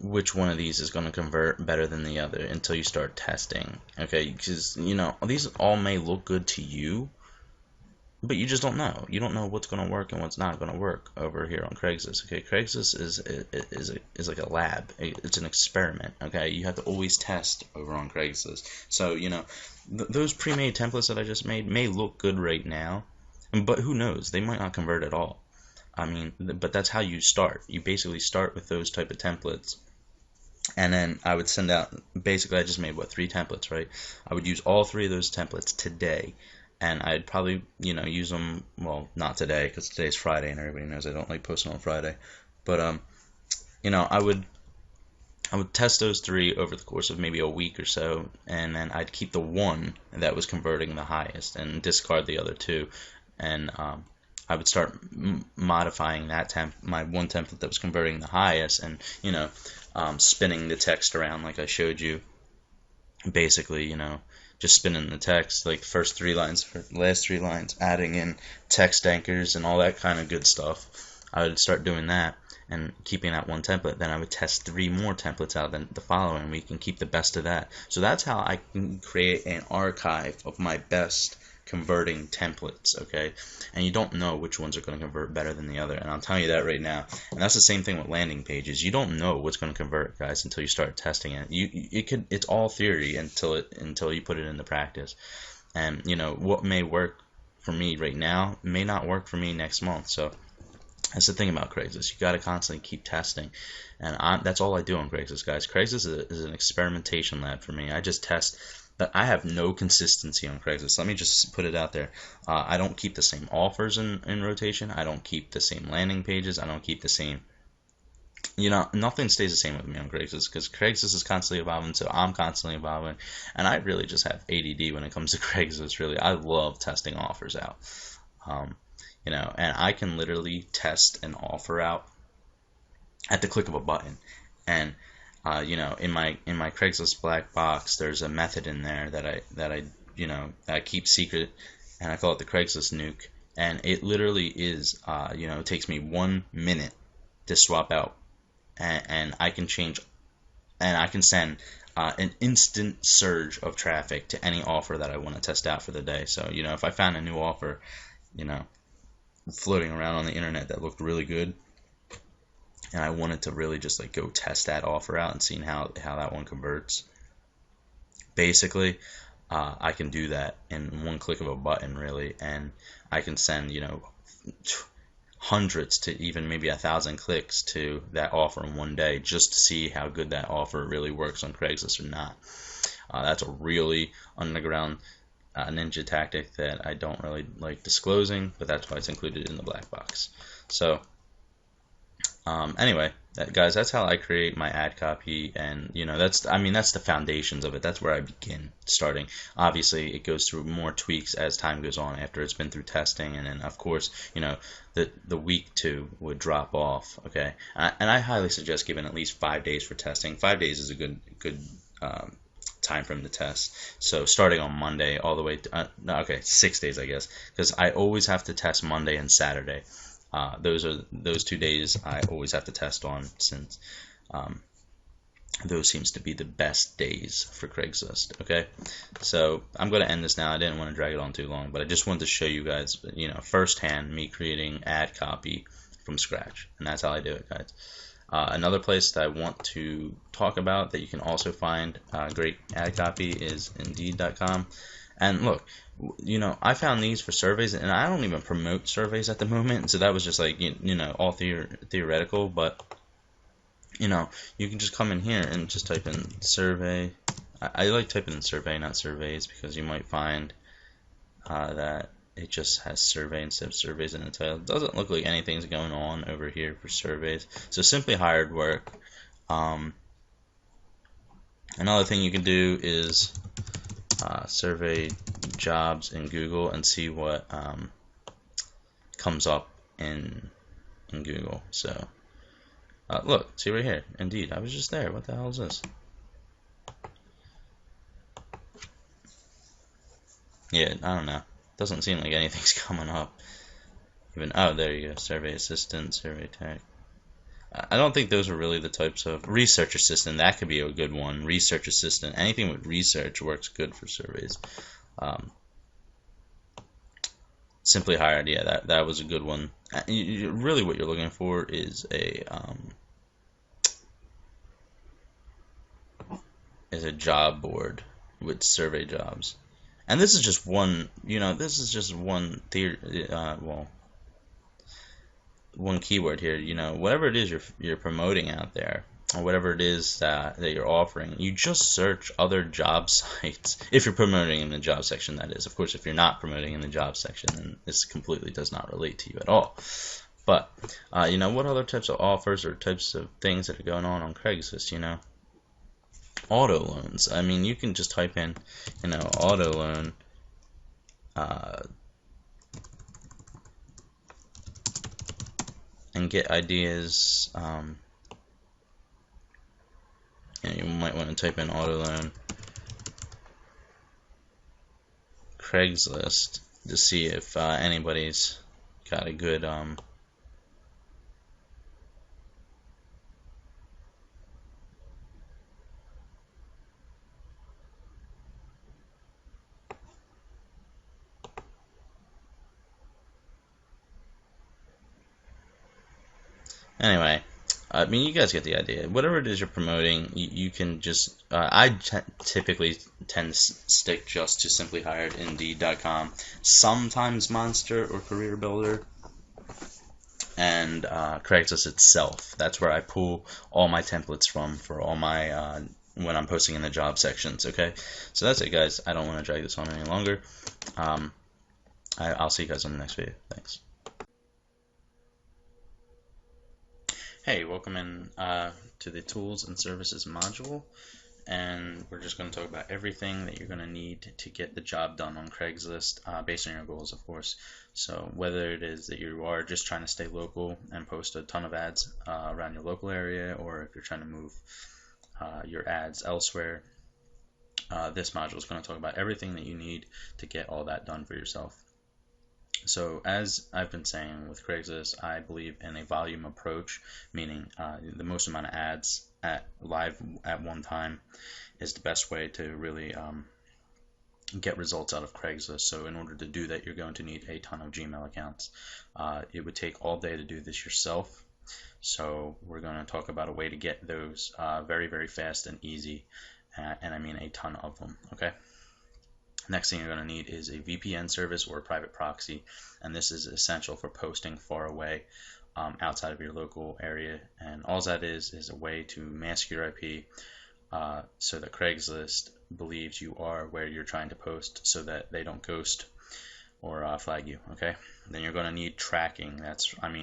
which one of these is going to convert better than the other until you start testing. Okay, because these all may look good to you, but you just don't know. You don't know what's going to work and what's not going to work over here on Craigslist. Okay, Craigslist is like a lab. It's an experiment. Okay, you have to always test over on Craigslist. So those pre-made templates that I just made may look good right now, but who knows? They might not convert at all. I mean, but that's how you start. You basically start with those type of templates, and then I would send out. Basically, I just made 3 templates, right? I would use all 3 of those templates today. And I'd probably, use them, well, not today, because today's Friday, and everybody knows I don't like posting on Friday. But, I would test those 3 over the course of maybe a week or so, and then I'd keep the one that was converting the highest and discard the other 2. And I would start modifying that my one template that was converting the highest, and, spinning the text around like I showed you. Basically, just spinning the text, like first 3 lines, for last 3 lines, adding in text anchors and all that kind of good stuff. I would start doing that and keeping that one template. Then I would test 3 more templates out the following week and keep the best of that. So that's how I can create an archive of my best converting templates, okay? And you don't know which ones are going to convert better than the other, and I'm telling you that right now. And that's the same thing with landing pages. You don't know what's going to convert, guys, until you start testing it. It's all theory until you put it into practice. And what may work for me right now may not work for me next month. So that's the thing about Craigslist. You got to constantly keep testing, and that's all I do on Craigslist, guys. Craigslist is an experimentation lab for me. I just test. But I have no consistency on Craigslist. Let me just put it out there. I don't keep the same offers in rotation. I don't keep the same landing pages. I don't keep the same. Nothing stays the same with me on Craigslist, because Craigslist is constantly evolving, so I'm constantly evolving. And I really just have ADD when it comes to Craigslist, really. I love testing offers out. And I can literally test an offer out at the click of a button. And in my Craigslist black box, there's a method in there that I keep secret, and I call it the Craigslist nuke. And it literally is, it takes me 1 minute to swap out, and I can change, and I can send an instant surge of traffic to any offer that I want to test out for the day. So if I found a new offer, floating around on the internet that looked really good, and I wanted to really just go test that offer out and seeing how that one converts. Basically, I can do that in one click of a button, really, and I can send hundreds to even maybe 1,000 clicks to that offer in one day just to see how good that offer really works on Craigslist or not. That's a really underground ninja tactic that I don't really like disclosing, but that's why it's included in the black box. So. Anyway, guys, that's how I create my ad copy, and that's the foundations of it. That's where I begin starting. Obviously, it goes through more tweaks as time goes on after it's been through testing, and then of course, the week 2 would drop off. Okay, and I highly suggest giving at least 5 days for testing. 5 days is a good time frame to test. So starting on Monday all the way to, 6 days, I guess, because I always have to test Monday and Saturday. Those 2 days I always have to test on, since those seems to be the best days for Craigslist. Okay, so I'm going to end this now. I didn't want to drag it on too long, but I just wanted to show you guys, firsthand me creating ad copy from scratch, and that's how I do it, guys. Another place that I want to talk about that you can also find great ad copy is Indeed.com. And look, I found these for surveys, and I don't even promote surveys at the moment, so that was just all theoretical. But you can just come in here and just type in survey. I like typing in survey, not surveys, because you might find that it just has survey instead of surveys in the title. It doesn't look like anything's going on over here for surveys. So simply hired work. Another thing you can do is survey jobs in Google and see what comes up in Google. So look, see right here, Indeed. I was just there. What the hell is this? Yeah, I don't know. Doesn't seem like anything's coming up. Even there you go. Survey assistant, survey tech. I don't think those are really the types of research assistant. That could be a good one. Research assistant. Anything with research works good for surveys. Um, Simply hired. Yeah, that was a good one. Really, what you're looking for is a job board with survey jobs. And this is just one. This is just one theory. One keyword here. Whatever it is you're promoting out there, or whatever it is that you're offering, you just search other job sites. If you're promoting in the job section, that is. Of course, if you're not promoting in the job section, then this completely does not relate to you at all. But what other types of offers or types of things that are going on Craigslist? Auto loans. I mean, you can just type in, auto loan. And get ideas. You might want to type in auto loan Craigslist to see if anybody's got a good anyway. I mean, you guys get the idea. Whatever it is you're promoting, you can just. I typically tend to stick just to simply hired Indeed.com, sometimes Monster or Career Builder, and Craigslist itself. That's where I pull all my templates from for all my when I'm posting in the job sections. Okay, so that's it, guys. I don't want to drag this on any longer. I'll see you guys on the next video. Thanks. Hey, welcome in to the Tools and Services module, and we're just going to talk about everything that you're going to need to get the job done on Craigslist based on your goals, of course. So whether it is that you are just trying to stay local and post a ton of ads around your local area, or if you're trying to move your ads elsewhere, this module is going to talk about everything that you need to get all that done for yourself. So as I've been saying with Craigslist, I believe in a volume approach, meaning the most amount of ads live at one time is the best way to really get results out of Craigslist. So in order to do that, you're going to need a ton of Gmail accounts. It would take all day to do this yourself. So we're going to talk about a way to get those very, very fast and easy, and I mean a ton of them. Okay. Next thing you're going to need is a VPN service or a private proxy, and this is essential for posting far away outside of your local area. And all that is a way to mask your IP so that Craigslist believes you are where you're trying to post, so that they don't ghost or flag you. Okay. Then you're going to need tracking.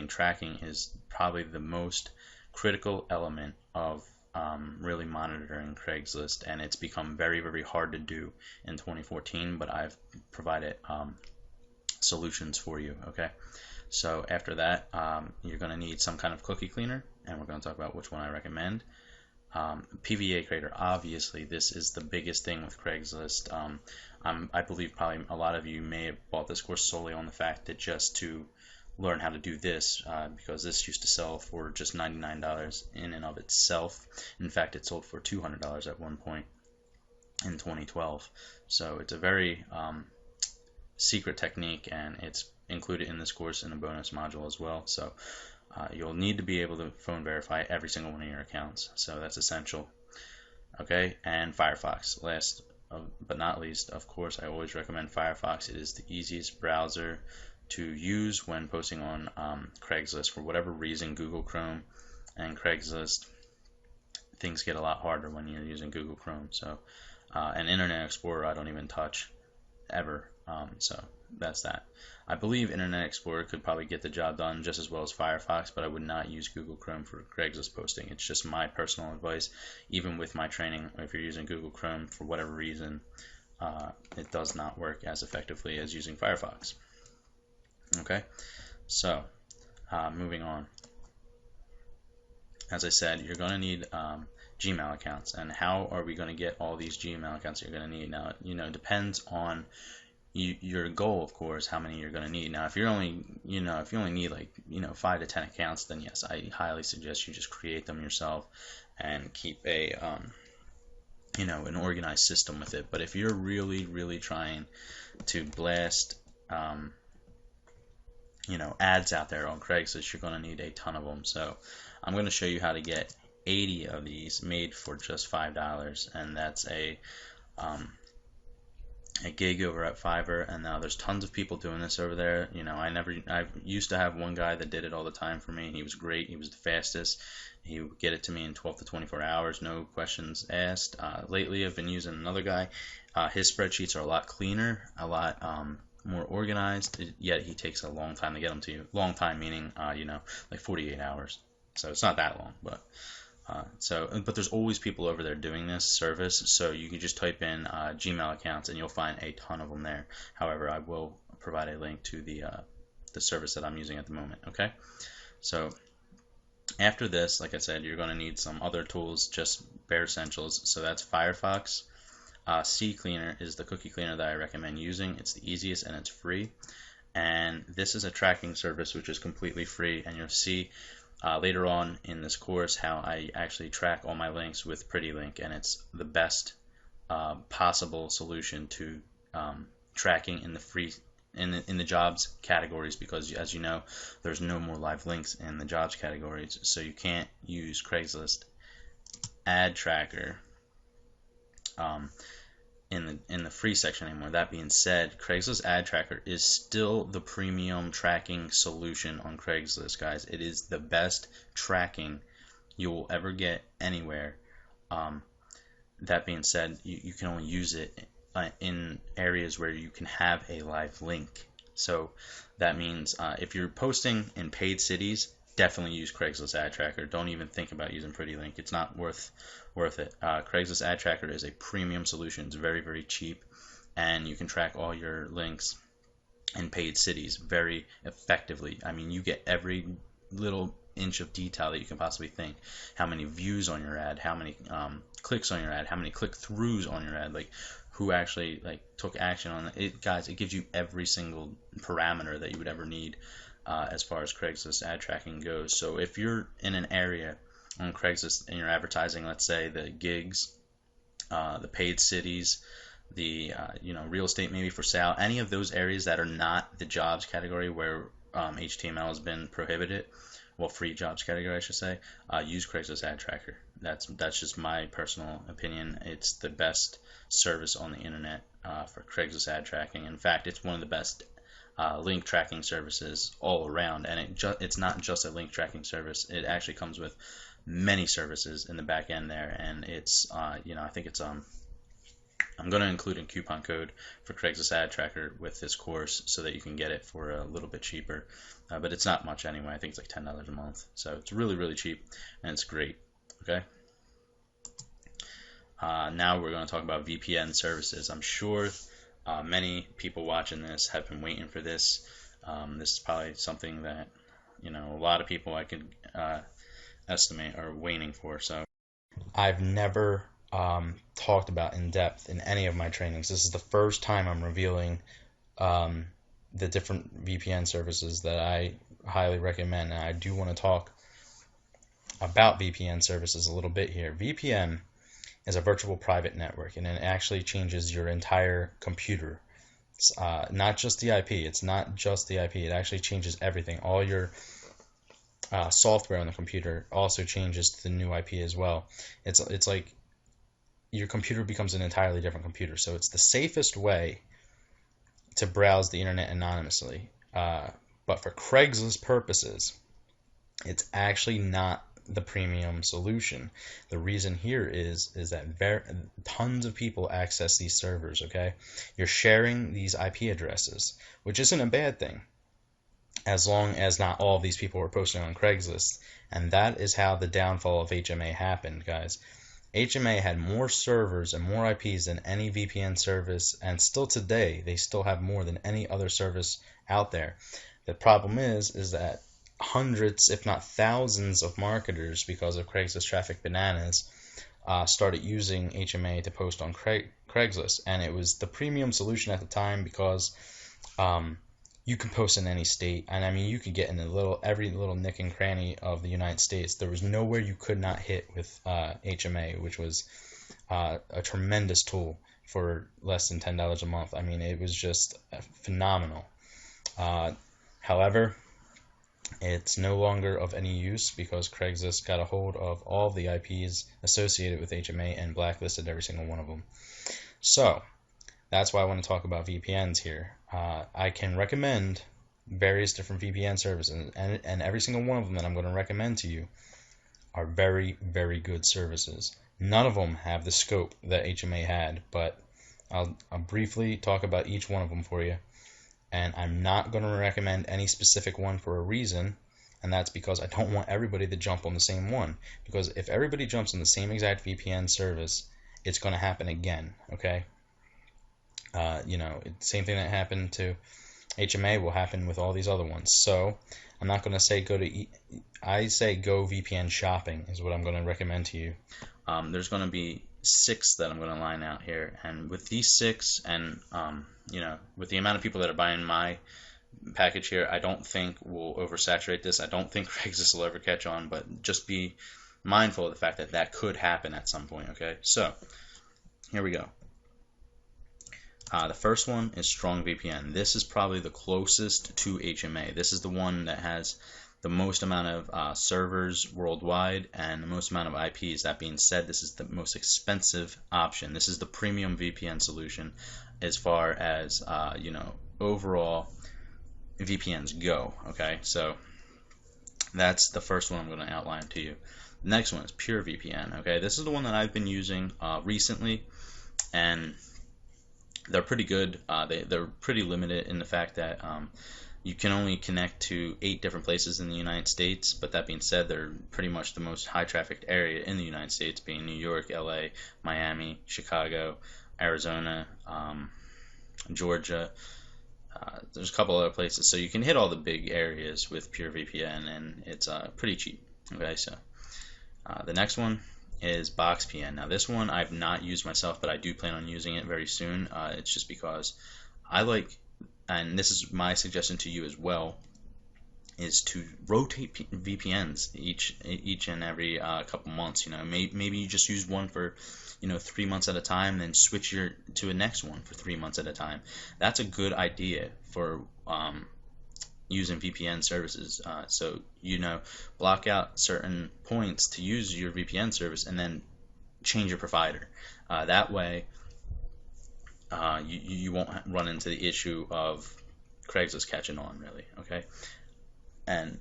Tracking is probably the most critical element of really monitoring Craigslist, and it's become very, very hard to do in 2014, but I've provided solutions for you. Okay, so after that, you're going to need some kind of cookie cleaner, and we're going to talk about which one I recommend. PVA Creator, obviously this is the biggest thing with Craigslist. I believe probably a lot of you may have bought this course solely on the fact that just to learn how to do this, because this used to sell for just $99 in and of itself. In fact, it sold for $200 at one point in 2012. So it's a very secret technique, and it's included in this course in a bonus module as well. So you'll need to be able to phone verify every single one of your accounts. So that's essential. Okay, and Firefox. Last but not least, of course, I always recommend Firefox. It is the easiest browser to use when posting on Craigslist. For whatever reason, Google Chrome and Craigslist, things get a lot harder when you're using Google Chrome. So and Internet Explorer I don't even touch ever. So that's that. I believe Internet Explorer could probably get the job done just as well as Firefox, but I would not use Google Chrome for Craigslist posting. It's just my personal advice. Even with my training, if you're using Google Chrome for whatever reason, it does not work as effectively as using Firefox. Okay, so moving on. As I said, you're going to need Gmail accounts. And how are we going to get all these Gmail accounts you're going to need? Now, it depends on your goal, of course, how many you're going to need. Now, if you're only, if you only need like, 5 to 10 accounts, then yes, I highly suggest you just create them yourself and keep an organized system with it. But if you're really, really trying to blast, ads out there on Craigslist, you're going to need a ton of them. So I'm going to show you how to get 80 of these made for just $5, and that's a gig over at Fiverr. And now there's tons of people doing this over there. I used to have one guy that did it all the time for me. He was great. He was the fastest. He would get it to me in 12 to 24 hours, no questions asked. Lately, I've been using another guy. His spreadsheets are a lot cleaner, a lot more organized, yet he takes a long time to get them to you. Long time meaning, like 48 hours. So it's not that long, but but there's always people over there doing this service, so you can just type in Gmail accounts and you'll find a ton of them there. However, I will provide a link to the service that I'm using at the moment. Okay, so after this, like I said, you're going to need some other tools, just bare essentials. So that's Firefox. CCleaner is the cookie cleaner that I recommend using. It's the easiest and it's free. And this is a tracking service which is completely free, and you'll see later on in this course how I actually track all my links with PrettyLink, and it's the best possible solution to tracking in the free in the jobs categories, because as you know, there's no more live links in the jobs categories, so you can't use Craigslist ad tracker in the free section anymore. That being said, Craigslist ad tracker is still the premium tracking solution on Craigslist, guys. It is the best tracking you will ever get anywhere. That being said, you can only use it in areas where you can have a live link. So that means if you're posting in paid cities, definitely use Craigslist ad tracker. Don't even think about using PrettyLink. It's not worth it. Craigslist ad tracker is a premium solution. It's very, very cheap, and you can track all your links in paid cities very effectively. I mean, you get every little inch of detail that you can possibly think. How many views on your ad, how many clicks on your ad, how many click-throughs on your ad, like who actually took action on it. Guys, it gives you every single parameter that you would ever need as far as Craigslist ad tracking goes. So if you're in an area on Craigslist and you're advertising, let's say the gigs, the paid cities, the real estate maybe for sale, any of those areas that are not the jobs category where HTML has been prohibited, well, free jobs category I should say, use Craigslist ad tracker. That's just my personal opinion. It's the best service on the internet for Craigslist ad tracking. In fact, it's one of the best link tracking services all around, and it's not just a link tracking service. It actually comes with many services in the back end there, and it's I think it's I'm going to include a coupon code for Craigslist ad tracker with this course so that you can get it for a little bit cheaper, but it's not much anyway. I think it's like $10 a month, so it's really, really cheap and it's great. Okay, now we're going to talk about VPN services. I'm sure many people watching this have been waiting for this. This is probably something that a lot of people I could estimate are waiting for. So I've never talked about in depth in any of my trainings. This is the first time I'm revealing the different VPN services that I highly recommend, and I do want to talk about VPN services a little bit here. VPN is a virtual private network, and it actually changes your entire computer. It's not just the IP. It's not just the IP. It actually changes everything. All your software on the computer also changes to the new IP as well. It's like your computer becomes an entirely different computer. So it's the safest way to browse the internet anonymously. But for Craigslist purposes, it's actually not the premium solution. The reason here is that tons of people access these servers. Okay, you're sharing these IP addresses, which isn't a bad thing, as long as not all of these people were posting on Craigslist. And that is how the downfall of HMA happened, guys. HMA had more servers and more IPs than any VPN service, and still today they still have more than any other service out there. The problem is that hundreds, if not thousands, of marketers, because of Craigslist traffic bananas, started using HMA to post on Craigslist, and it was the premium solution at the time because you can post in any state, and I mean you could get in every little nick and cranny of the United States. There was nowhere you could not hit with HMA, which was a tremendous tool for less than $10 a month. I mean, it was just phenomenal. However, it's no longer of any use because Craigslist got a hold of all the IPs associated with HMA and blacklisted every single one of them. So that's why I want to talk about VPNs here. I can recommend various different VPN services, and every single one of them that I'm going to recommend to you are very, very good services. None of them have the scope that HMA had, but I'll briefly talk about each one of them for you. And I'm not going to recommend any specific one for a reason, and that's because I don't want everybody to jump on the same one. Because if everybody jumps on the same exact VPN service, it's going to happen again, okay? Same thing that happened to HMA will happen with all these other ones. So I'm not going to say I say go VPN shopping is what I'm going to recommend to you. There's going to be 6 that I'm going to line out here, and with these 6, and with the amount of people that are buying my package here, I don't think we'll oversaturate this. I don't think Craigslist will ever catch on, but just be mindful of the fact that that could happen at some point. Okay, so here we go. The first one is Strong VPN. This is probably the closest to HMA. This is the one that has the most amount of servers worldwide and the most amount of IPs. That being said, this is the most expensive option. This is the premium VPN solution as far as overall VPNs go. Okay, so that's the first one I'm going to outline to you. The next one is Pure VPN. Okay, this is the one that I've been using recently, and they're pretty good. They're pretty limited in the fact that you can only connect to 8 different places in the United States, but that being said, they're pretty much the most high-trafficked area in the United States, being New York, LA, Miami, Chicago, Arizona, Georgia. There's a couple other places, so you can hit all the big areas with Pure VPN, and it's pretty cheap. Okay, so the next one is BoxPN. Now this one I've not used myself, but I do plan on using it very soon. It's just because I like, and this is my suggestion to you as well, is to rotate VPNs each and every couple months. Maybe you just use one for 3 months at a time, then switch to a next one for 3 months at a time. That's a good idea for using VPN services. So block out certain points to use your VPN service and then change your provider. That way you won't run into the issue of Craigslist catching on, really. Okay, and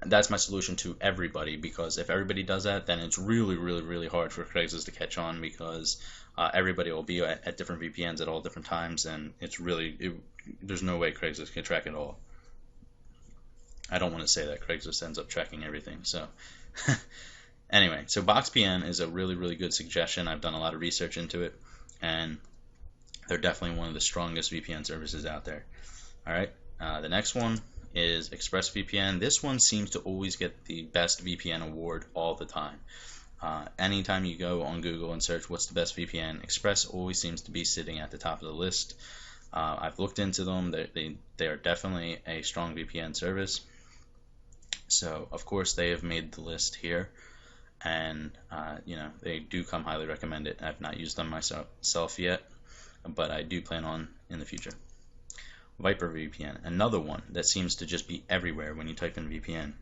that's my solution to everybody, because if everybody does that, then it's really, really, really hard for Craigslist to catch on, because everybody will be at different VPNs at all different times, and there's no way Craigslist can track it all. I don't want to say that Craigslist ends up tracking everything. So anyway, so BoxPN is a really, really good suggestion. I've done a lot of research into it, and they're definitely one of the strongest VPN services out there. All right, the next one is ExpressVPN. This one seems to always get the best VPN award all the time. Anytime you go on Google and search what's the best VPN, Express always seems to be sitting at the top of the list. I've looked into them. They are definitely a strong VPN service. So of course they have made the list here, and they do come highly recommended. I've not used them myself yet, but I do plan on in the future. Viper VPN, another one that seems to just be everywhere when you type in VPN.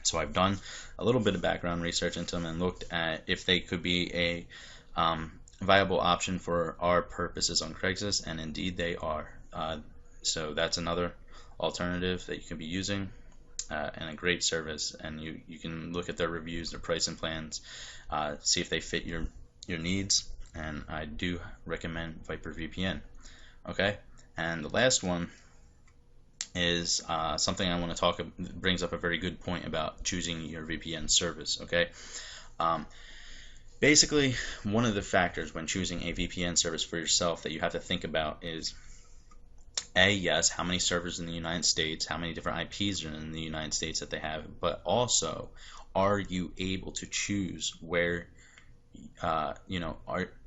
So I've done a little bit of background research into them and looked at if they could be a viable option for our purposes on Craigslist, and indeed they are. So that's another alternative that you can be using, and a great service. And you can look at their reviews, their pricing plans, see if they fit your needs. And I do recommend Viper VPN. Okay. And the last one is something I want to talk about. Brings up a very good point about choosing your VPN service. Okay, basically, one of the factors when choosing a VPN service for yourself that you have to think about is yes, how many servers in the United States, how many different IPs are in the United States that they have, but also, are you able to choose where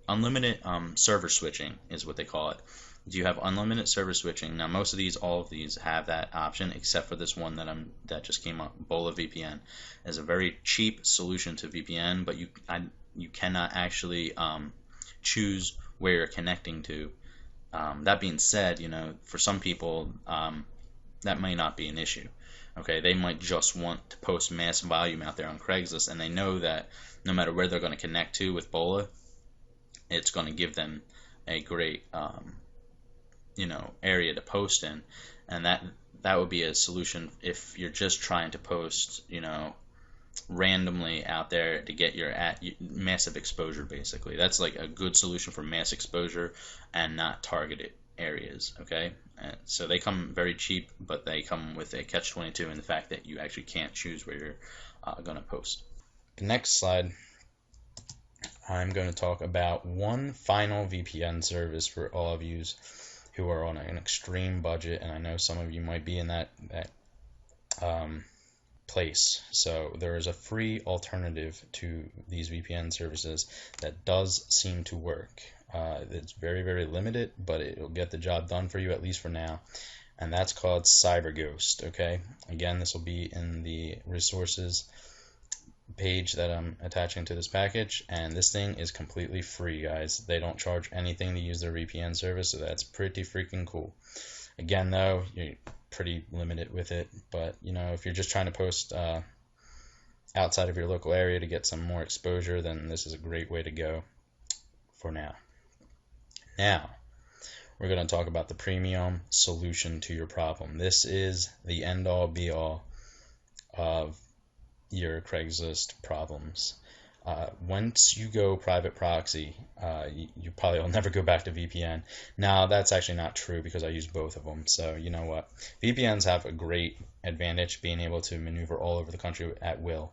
unlimited server switching is what they call it. You have unlimited server switching. Now, most of these, all of these have that option, except for this one that just came up. Bola VPN is a very cheap solution to VPN, but you cannot actually choose where you're connecting to. That being said, for some people, that may not be an issue. Okay, they might just want to post mass volume out there on Craigslist, and they know that no matter where they're going to connect to with Bola, it's going to give them a great area to post in, and that would be a solution if you're just trying to post randomly out there to get your massive exposure. Basically, that's like a good solution for mass exposure and not targeted areas. Okay, and so they come very cheap, but they come with a catch-22 in the fact that you actually can't choose where you're going to post. The next slide, I'm going to talk about one final VPN service for all of you who are on an extreme budget, and I know some of you might be in that place. So there is a free alternative to these VPN services that does seem to work. It's very, very limited, but it will get the job done for you, at least for now, and that's called CyberGhost. Okay, again, this will be in the resources page that I'm attaching to this package, and this thing is completely free, guys. They don't charge anything to use their VPN service, so that's pretty freaking cool. Again, though, you're pretty limited with it, but if you're just trying to post outside of your local area to get some more exposure, then this is a great way to go for now. Now we're going to talk about the premium solution to your problem. This is the end-all be-all of your Craigslist problems. Once you go private proxy, you probably will never go back to VPN. Now, that's actually not true because I use both of them. So you know what? VPNs have a great advantage, being able to maneuver all over the country at will.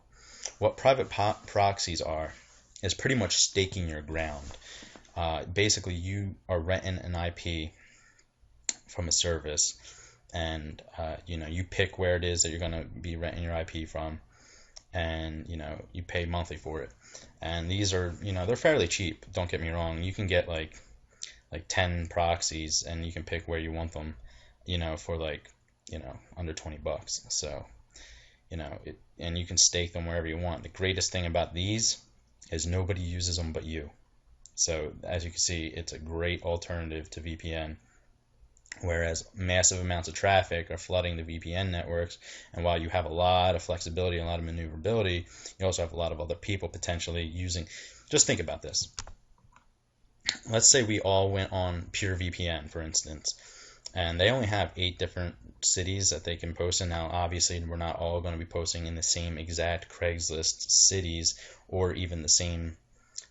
What private proxies are is pretty much staking your ground. Basically, you are renting an IP from a service, and you pick where it is that you're going to be renting your IP from, and you pay monthly for it. And these are they're fairly cheap, don't get me wrong. You can get like 10 proxies, and you can pick where you want them for under $20. So and you can stake them wherever you want. The greatest thing about these is nobody uses them but you. So as you can see, it's a great alternative to VPN. Whereas massive amounts of traffic are flooding the VPN networks, and while you have a lot of flexibility and a lot of maneuverability, you also have a lot of other people potentially using. Just think about this. Let's say we all went on pure VPN, for instance, and they only have 8 different cities that they can post in. Now, obviously, we're not all going to be posting in the same exact Craigslist cities or even the same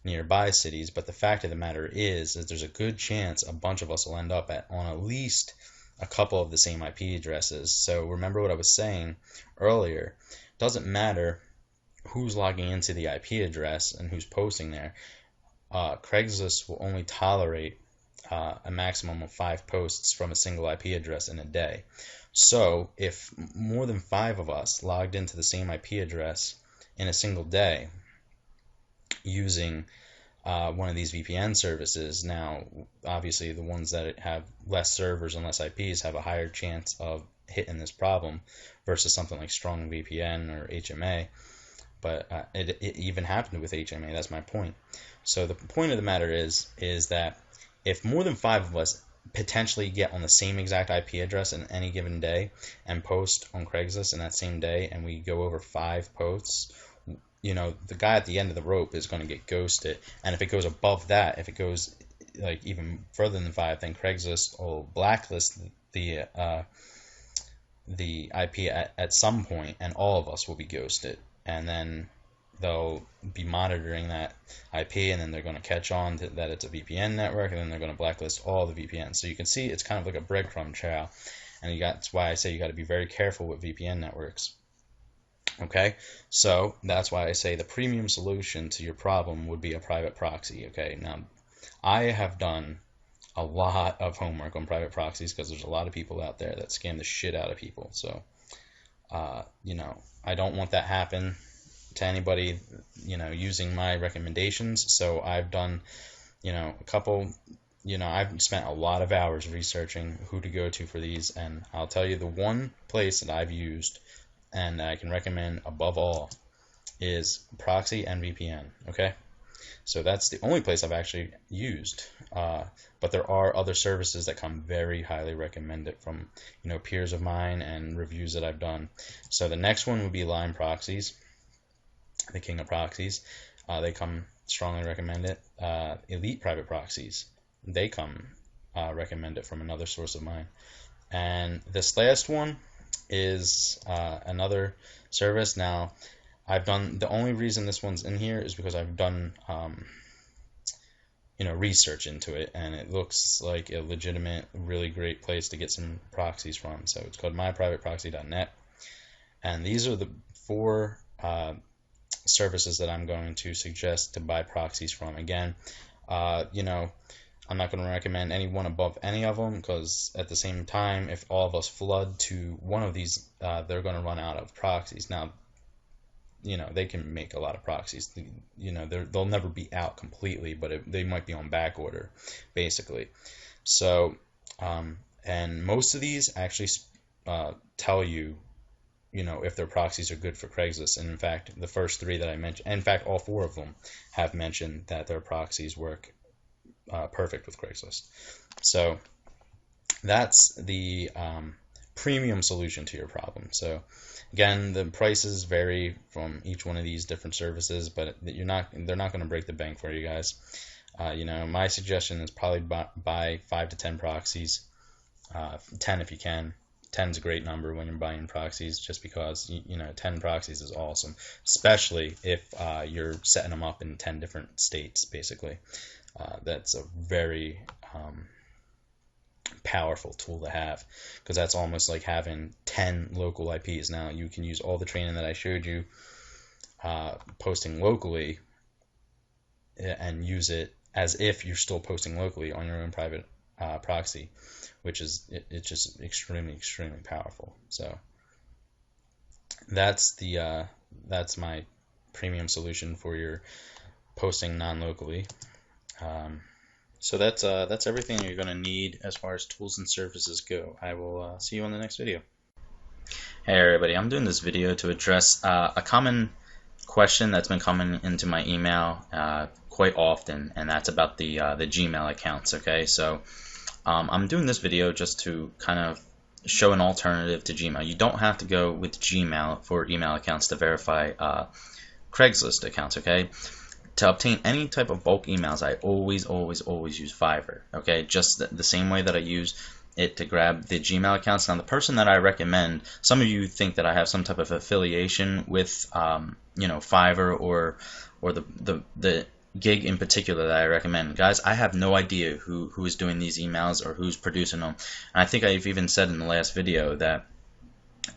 nearby cities, but the fact of the matter is there's a good chance a bunch of us will end up on at least a couple of the same IP addresses. So remember what I was saying earlier. It doesn't matter who's logging into the IP address and who's posting there. Craigslist will only tolerate a maximum of 5 posts from a single IP address in a day. So if more than 5 of us logged into the same IP address in a single day using one of these VPN services, now obviously the ones that have less servers and less IPs have a higher chance of hitting this problem versus something like Strong VPN or HMA. But it even happened with HMA. That's my point. So the point of the matter is that if more than 5 of us potentially get on the same exact IP address in any given day and post on Craigslist in that same day, and we go over 5 posts, the guy at the end of the rope is going to get ghosted. And if it goes above that, if it goes even further than 5, then Craigslist will blacklist the IP at some point, and all of us will be ghosted. And then they'll be monitoring that IP, and then they're going to catch on to that it's a VPN network, and then they're going to blacklist all the VPNs. So you can see it's kind of like a breadcrumb trail, and that's why I say you got to be very careful with VPN networks. Okay, so that's why I say the premium solution to your problem would be a private proxy. Okay, now I have done a lot of homework on private proxies because there's a lot of people out there that scam the shit out of people. So, I don't want that happen to anybody, using my recommendations. So I've done, a couple, I've spent a lot of hours researching who to go to for these, and I'll tell you the one place that I've used and I can recommend above all is Proxy and VPN. Okay, so that's the only place I've actually used, but there are other services that come very highly recommended from peers of mine and reviews that I've done. So the next one would be Lime Proxies, the king of proxies. They come strongly recommended. Elite Private Proxies, they come recommended from another source of mine. And this last one is another service. Now, the only reason this one's in here is because I've done research into it, and it looks like a legitimate, really great place to get some proxies from. So it's called myprivateproxy.net, and these are the 4 services that I'm going to suggest to buy proxies from. Again, I'm not going to recommend any one above any of them, because at the same time, if all of us flood to one of these, they're going to run out of proxies. Now, they can make a lot of proxies. They'll never be out completely, but they might be on back order, basically. So, and most of these actually tell you, if their proxies are good for Craigslist. And in fact, the first 3 that I mentioned, in fact, all 4 of them have mentioned that their proxies work perfect with Craigslist. So that's the premium solution to your problem. So again, the prices vary from each one of these different services, but they're not going to break the bank for you guys. My suggestion is probably buy 5 to 10 proxies, 10 if you can. 10 is a great number when you're buying proxies, just because 10 proxies is awesome, especially if you're setting them up in 10 different states, basically. That's a very powerful tool to have, because that's almost like having 10 local IPs. Now, you can use all the training that I showed you posting locally and use it as if you're still posting locally on your own private proxy, which is it's just extremely powerful. So that's my premium solution for your posting non-locally. So that's everything you're going to need as far as tools and services go. I will see you on the next video. Hey everybody, I'm doing this video to address a common question that's been coming into my email quite often, and that's about the Gmail accounts. Okay, so I'm doing this video just to kind of show an alternative to Gmail. You don't have to go with Gmail for email accounts to verify Craigslist accounts. Okay. To obtain any type of bulk emails, I always use Fiverr. Okay, just the same way that I use it to grab the Gmail accounts. Now, the person that I recommend, some of you think that I have some type of affiliation with, Fiverr or the gig in particular that I recommend. Guys, I have no idea who is doing these emails or who's producing them. And I think I've even said in the last video that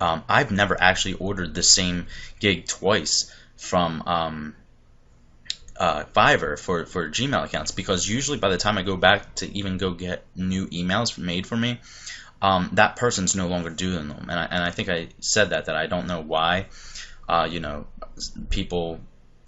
I've never actually ordered the same gig twice from Fiverr for Gmail accounts, because usually by the time I go back to even go get new emails made for me, that person's no longer doing them. And I think I said that I don't know why. People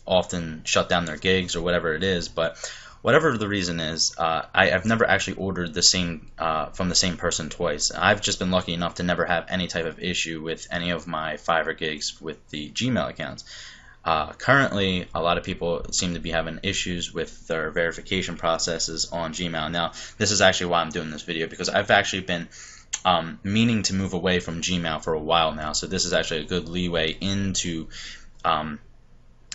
often shut down their gigs or whatever it is, but whatever the reason is, I've never actually ordered the same from the same person twice. I've just been lucky enough to never have any type of issue with any of my Fiverr gigs with the Gmail accounts. Currently, a lot of people seem to be having issues with their verification processes on Gmail. Now, this is actually why I'm doing this video, because I've actually been meaning to move away from Gmail for a while now. So this is actually a good leeway into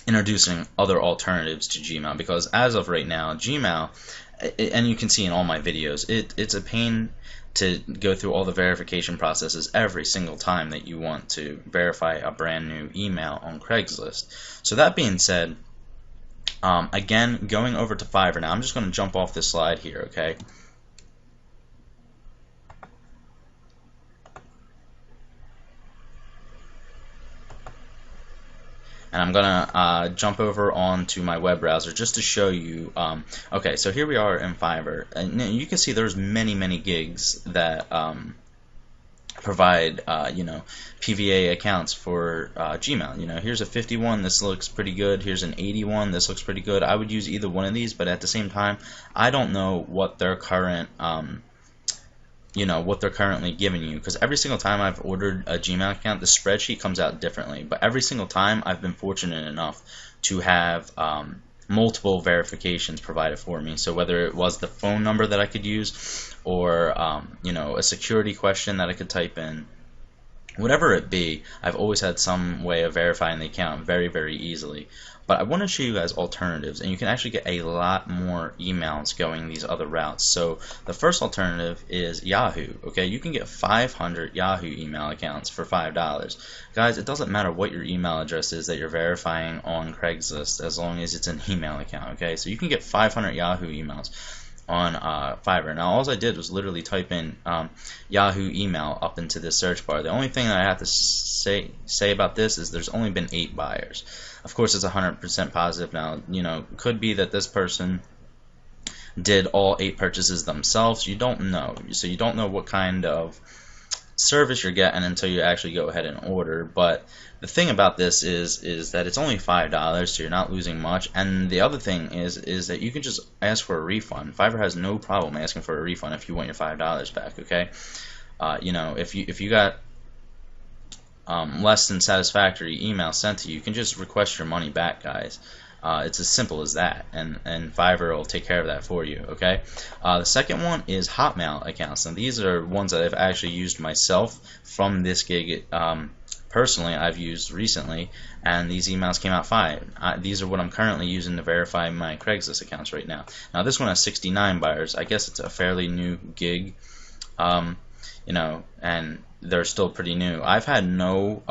introducing other alternatives to Gmail, because as of right now, Gmail, and you can see in all my videos, it's a pain to go through all the verification processes every single time that you want to verify a brand new email on Craigslist. So that being said, again, going over to Fiverr now, I'm just going to jump off this slide here, okay? And I'm gonna jump over onto my web browser just to show you. Okay, so here we are in Fiverr, and you can see there's many gigs that provide PVA accounts for Gmail. Here's a 51, this looks pretty good. Here's an 81, this looks pretty good. I would use either one of these, but at the same time, I don't know what their current what they're currently giving you, because every single time I've ordered a Gmail account, the spreadsheet comes out differently. But every single time I've been fortunate enough to have multiple verifications provided for me. So whether it was the phone number that I could use, or a security question that I could type in, whatever it be, I've always had some way of verifying the account very, very easily. But I want to show you guys alternatives, and you can actually get a lot more emails going these other routes. So the first alternative is Yahoo. Okay, you can get 500 Yahoo email accounts for $5. Guys, it doesn't matter what your email address is that you're verifying on Craigslist, as long as it's an email account. Okay, so you can get 500 Yahoo emails on Fiverr. Now, all I did was literally type in Yahoo email up into this search bar. The only thing that I have to say about this is there's only been 8 buyers. Of course, it's 100% positive. Now, could be that this person did all 8 purchases themselves. You don't know. So you don't know what kind of service you're getting until you actually go ahead and order. But the thing about this is that it's only $5, so you're not losing much. And the other thing is that you can just ask for a refund. Fiverr has no problem asking for a refund if you want your $5 back. Okay, if you got less than satisfactory email sent to you, you can just request your money back, guys. It's as simple as that, and Fiverr will take care of that for you. Okay. The second one is Hotmail accounts. Now these are ones that I've actually used myself from this gig. Personally, I've used recently, and these emails came out fine. These are what I'm currently using to verify my Craigslist accounts right now. Now this one has 69 buyers. I guess it's a fairly new gig, and they're still pretty new. I've had no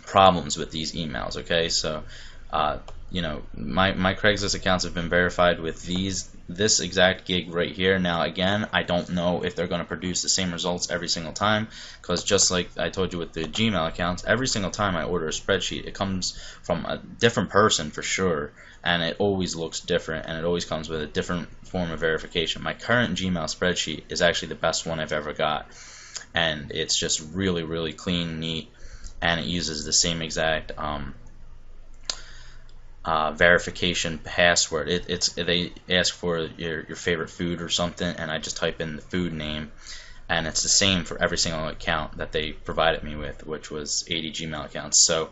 problems with these emails. Okay, so my Craigslist accounts have been verified with this exact gig right here. Now again, I don't know if they're going to produce the same results every single time, because just like I told you with the Gmail accounts, every single time I order a spreadsheet, it comes from a different person for sure, and it always looks different, and it always comes with a different form of verification. My current Gmail spreadsheet is actually the best one I've ever got, and it's just really, really clean, neat, and it uses the same exact verification password. They ask for your favorite food or something, and I just type in the food name, and it's the same for every single account that they provided me with, which was 80 Gmail accounts. So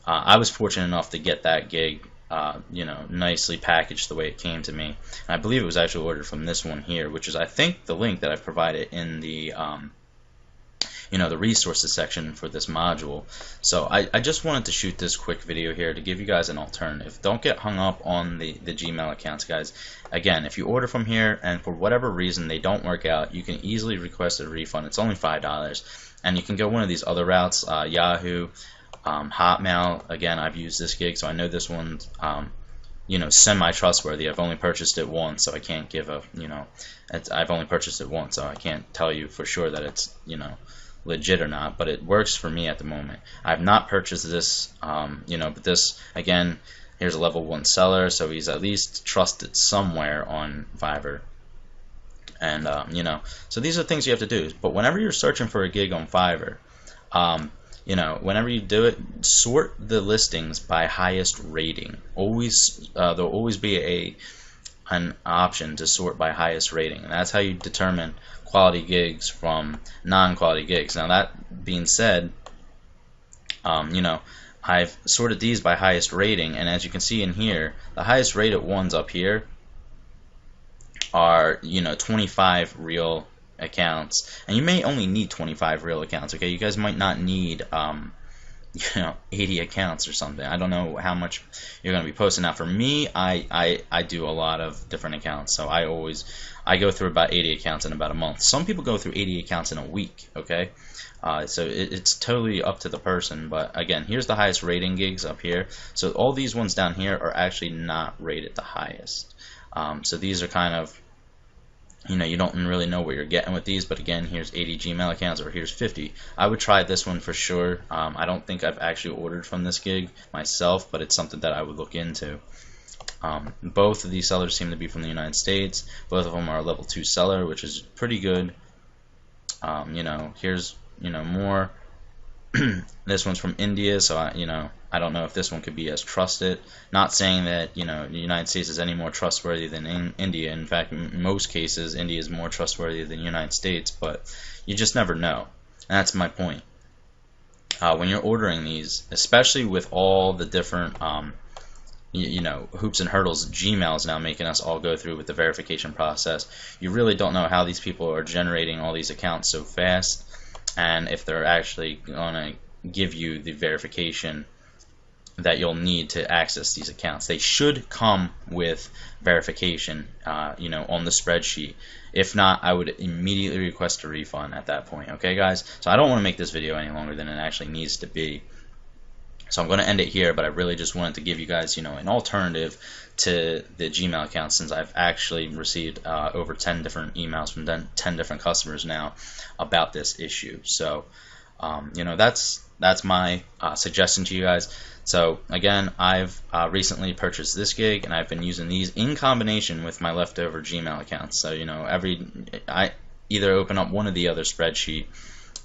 I was fortunate enough to get that gig nicely packaged the way it came to me, and I believe it was actually ordered from this one here, which is, I think, the link that I've provided in the the resources section for this module. So I just wanted to shoot this quick video here to give you guys an alternative. Don't get hung up on the Gmail accounts, guys. Again, if you order from here and for whatever reason they don't work out, you can easily request a refund. It's only $5, and you can go one of these other routes, Yahoo, Hotmail. Again, I've used this gig, so I know this one's semi-trustworthy. I've only purchased it once, so I can't give a I've only purchased it once, so I can't tell you for sure that it's legit or not, but it works for me at the moment. I've not purchased this, but this, again, here's a level 1 seller, so he's at least trusted somewhere on Fiverr. And, so these are things you have to do. But whenever you're searching for a gig on Fiverr, whenever you do it, sort the listings by highest rating. There'll always be an option to sort by highest rating, and that's how you determine quality gigs from non-quality gigs. Now that being said, I've sorted these by highest rating, and as you can see in here, the highest rated ones up here are 25 real accounts, and you may only need 25 real accounts. Okay, you guys might not need 80 accounts or something. I don't know how much you're going to be posting. Now for me, I do a lot of different accounts, so I go through about 80 accounts in about a month. Some people go through 80 accounts in a week. Okay, so it's totally up to the person. But again, here's the highest rating gigs up here. So all these ones down here are actually not rated the highest. So these are kind of, you don't really know what you're getting with these, but again, here's 80 Gmail accounts, or here's 50. I would try this one for sure. I don't think I've actually ordered from this gig myself, but it's something that I would look into. Both of these sellers seem to be from the United States. Both of them are a level 2 seller, which is pretty good. Here's more. This one's from India, so I don't know if this one could be as trusted. Not saying that the United States is any more trustworthy than India. In fact, in most cases, India is more trustworthy than the United States, but you just never know. And that's my point. When you're ordering these, especially with all the different hoops and hurdles Gmail is now making us all go through with the verification process, you really don't know how these people are generating all these accounts so fast, and if they're actually going to give you the verification that you'll need to access these accounts. They should come with verification, on the spreadsheet. If not, I would immediately request a refund at that point. Okay, guys? So I don't want to make this video any longer than it actually needs to be. So I'm going to end it here, but I really just wanted to give you guys, an alternative to the Gmail account, since I've actually received over 10 different emails from 10 different customers now about this issue. So, that's my suggestion to you guys. So again, I've recently purchased this gig, and I've been using these in combination with my leftover Gmail accounts. So I either open up one or the other spreadsheet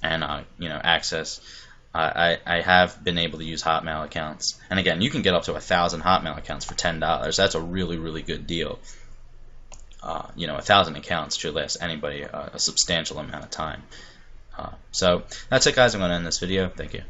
and access. I have been able to use Hotmail accounts, and again, you can get up to 1,000 Hotmail accounts for $10. That's a really, really good deal. 1,000 accounts should last anybody a substantial amount of time. So that's it, guys. I'm going to end this video. Thank you.